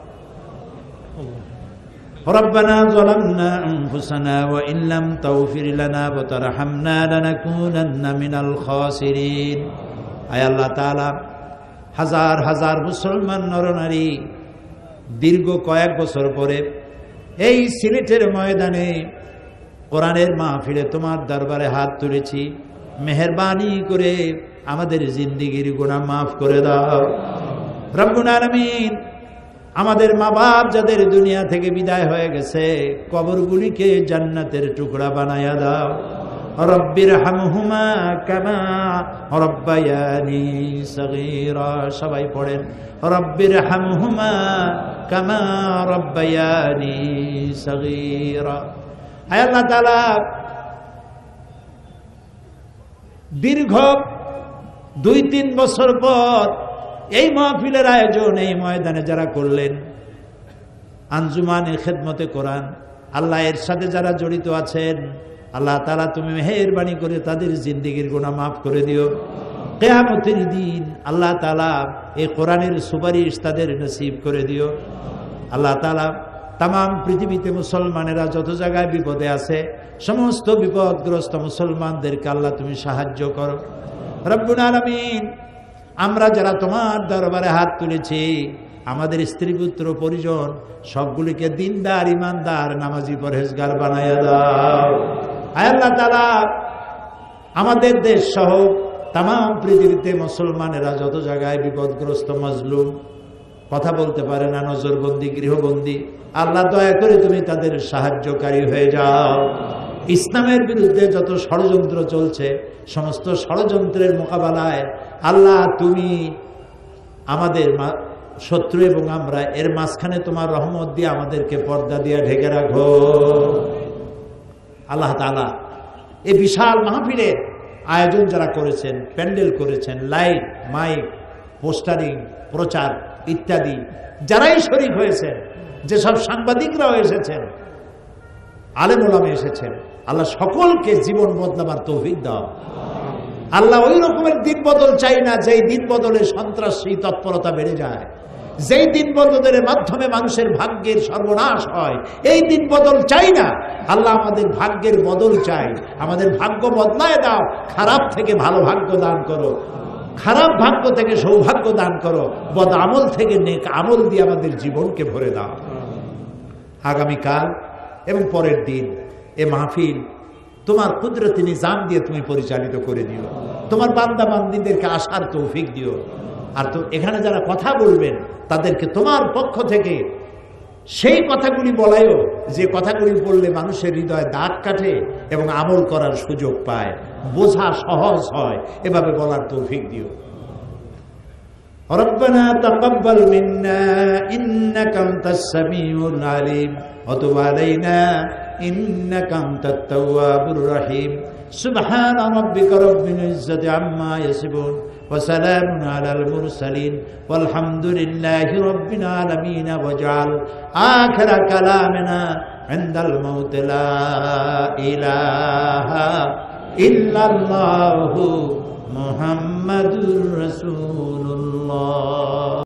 ربنا ظلمنا أنفسنا وإن لم تغفر لنا وترحمنا لنكونن من الخاسرين। আয় আল্লাহ তাআলা, হাজার হাজার মুসলমান নরনারী দীর্ঘ কয়েক বছর পরে এই সিলেটের ময়দানে কোরআনের মাহফিলে তোমার দরবারে হাত তুলেছি, মেহেরবানি করে আমাদের জিন্দেগির গুনাহ মাফ করে দাও রব্বুল আলামিন। আমাদের মা বাপ যাদের দুনিয়া থেকে বিদায় হয়ে গেছে, কবরগুলিকে জান্নাতের টুকরা বানায়া দাও। রব্বির হামহুমা কামা রব্বায়ানি সগীরা, সবাই পড়েন রব্বির হামহুমা কামা রব্বায়ানি সগীরা। হে আল্লাহ তাআলা, দীর্ঘ 2-3 বছর পর এই মাহফিলের আয়োজন এই ময়দানে যারা করলেন, আঞ্জুমানে খেদমতে কোরআন, আল্লাহ এর সাথে যারা জড়িত আছেন, আল্লাহ তাআলা তুমি মেহেরবানি করে তাদের জিন্দেগির গুনাহ মাফ করে দিও। কিয়ামতের দিন আল্লাহ তাআলা এই কোরআনের সুপারিশ তাদের নসিব করে দিও। আল্লাহ তাআলা তামাম পৃথিবীতে মুসলমানেরা যত জায়গায় বিপদে আছে, সমস্ত বিপদগ্রস্ত মুসলমানদেরকে আল্লাহ তুমি সাহায্য করো রব্বুল আলামিন। আমরা যারা তোমার দরবারে হাত তুলেছি, আমাদের স্ত্রী পুত্র পরিজন সবগুলিকে দিনদার, ইমানদার, নামাজি, পরহেজগার বানায়া দাও। আয় আল্লাহ তাআলা, আমাদের দেশ সহ তামাম পৃথিবীতে মুসলমানেরা যত জায়গায় বিপদগ্রস্ত, মজলুম, কথা বলতে পারে না, নজরবন্দি, গৃহবন্দী, আল্লাহ দয়া করে তুমি তাদের সাহায্যকারী হয়ে যাও। ইসলামের বিরুদ্ধে যত ষড়যন্ত্র চলছে, সমস্ত ষড়যন্ত্রের মোকাবেলায় আল্লাহ তুমি আমাদের শত্রু এবং আমরা এর মাঝখানে তোমার রহমত দিয়ে আমাদেরকে পর্দা দিয়ে ঢেকে রাখো আল্লাহ তাআলা। এই বিশাল মাহফিলের আয়োজন যারা করেছেন, প্যান্ডেল করেছেন, লাইট, মাইক, পোস্টারিং, প্রচার ইত্যাদি যারাই শরীক হয়েছেন, যেসব সাংবাদিকরাও এসেছেন, আলেম ওলামা এসেছেন, আল্লাহ সকলকে জীবন বদলাবার তৌফিক দাও। আল্লাহ ওই রকমের দিন বদল চাই না যেই দিন বদলে সন্ত্রাসী তৎপরতা বেড়ে যায়, যেই দিন বদলের মাধ্যমে মানুষের ভাগ্যের সর্বনাশ হয়, এই দিন বদল চাই না। আল্লাহ আমাদের ভাগ্যের বদল চাই, আমাদের ভাগ্য বদলায় দাও, খারাপ থেকে ভালো ভাগ্য দান করো, খারাপ ভাগ্য থেকে সৌভাগ্য দান করো, বদ আমল থেকে নেক আমল দিয়ে আমাদের জীবনকে ভরে দাও। আগামীকাল এবং পরের দিন এ মাহফিল তোমার কুদরতি নিজাম দিয়ে তুমি পরিচালিত করে দিও, তোমার বান্দা বান্দীদেরকে আসার তৌফিক দিও। আর তো এখানে যারা কথা বলবেন তাদেরকে তোমার পক্ষ থেকে সেই কথাগুলি বলাইও যে কথাগুলি বললে মানুষের হৃদয়ে দাগ কাটে এবং আমল করার সুযোগ পায়, বোঝা সহজ হয়, এভাবে বলার তৌফিক দিও। ربنا تقبل منا إنك أنت السميع العليم وتب علينا إنك أنت التواب الرحيم سبحان ربك رب العزة عما يصفون وسلام على المرسلين والحمد لله رب العالمين واجعل آخر كلامنا عند الموت لا إله إلا الله محمد رسول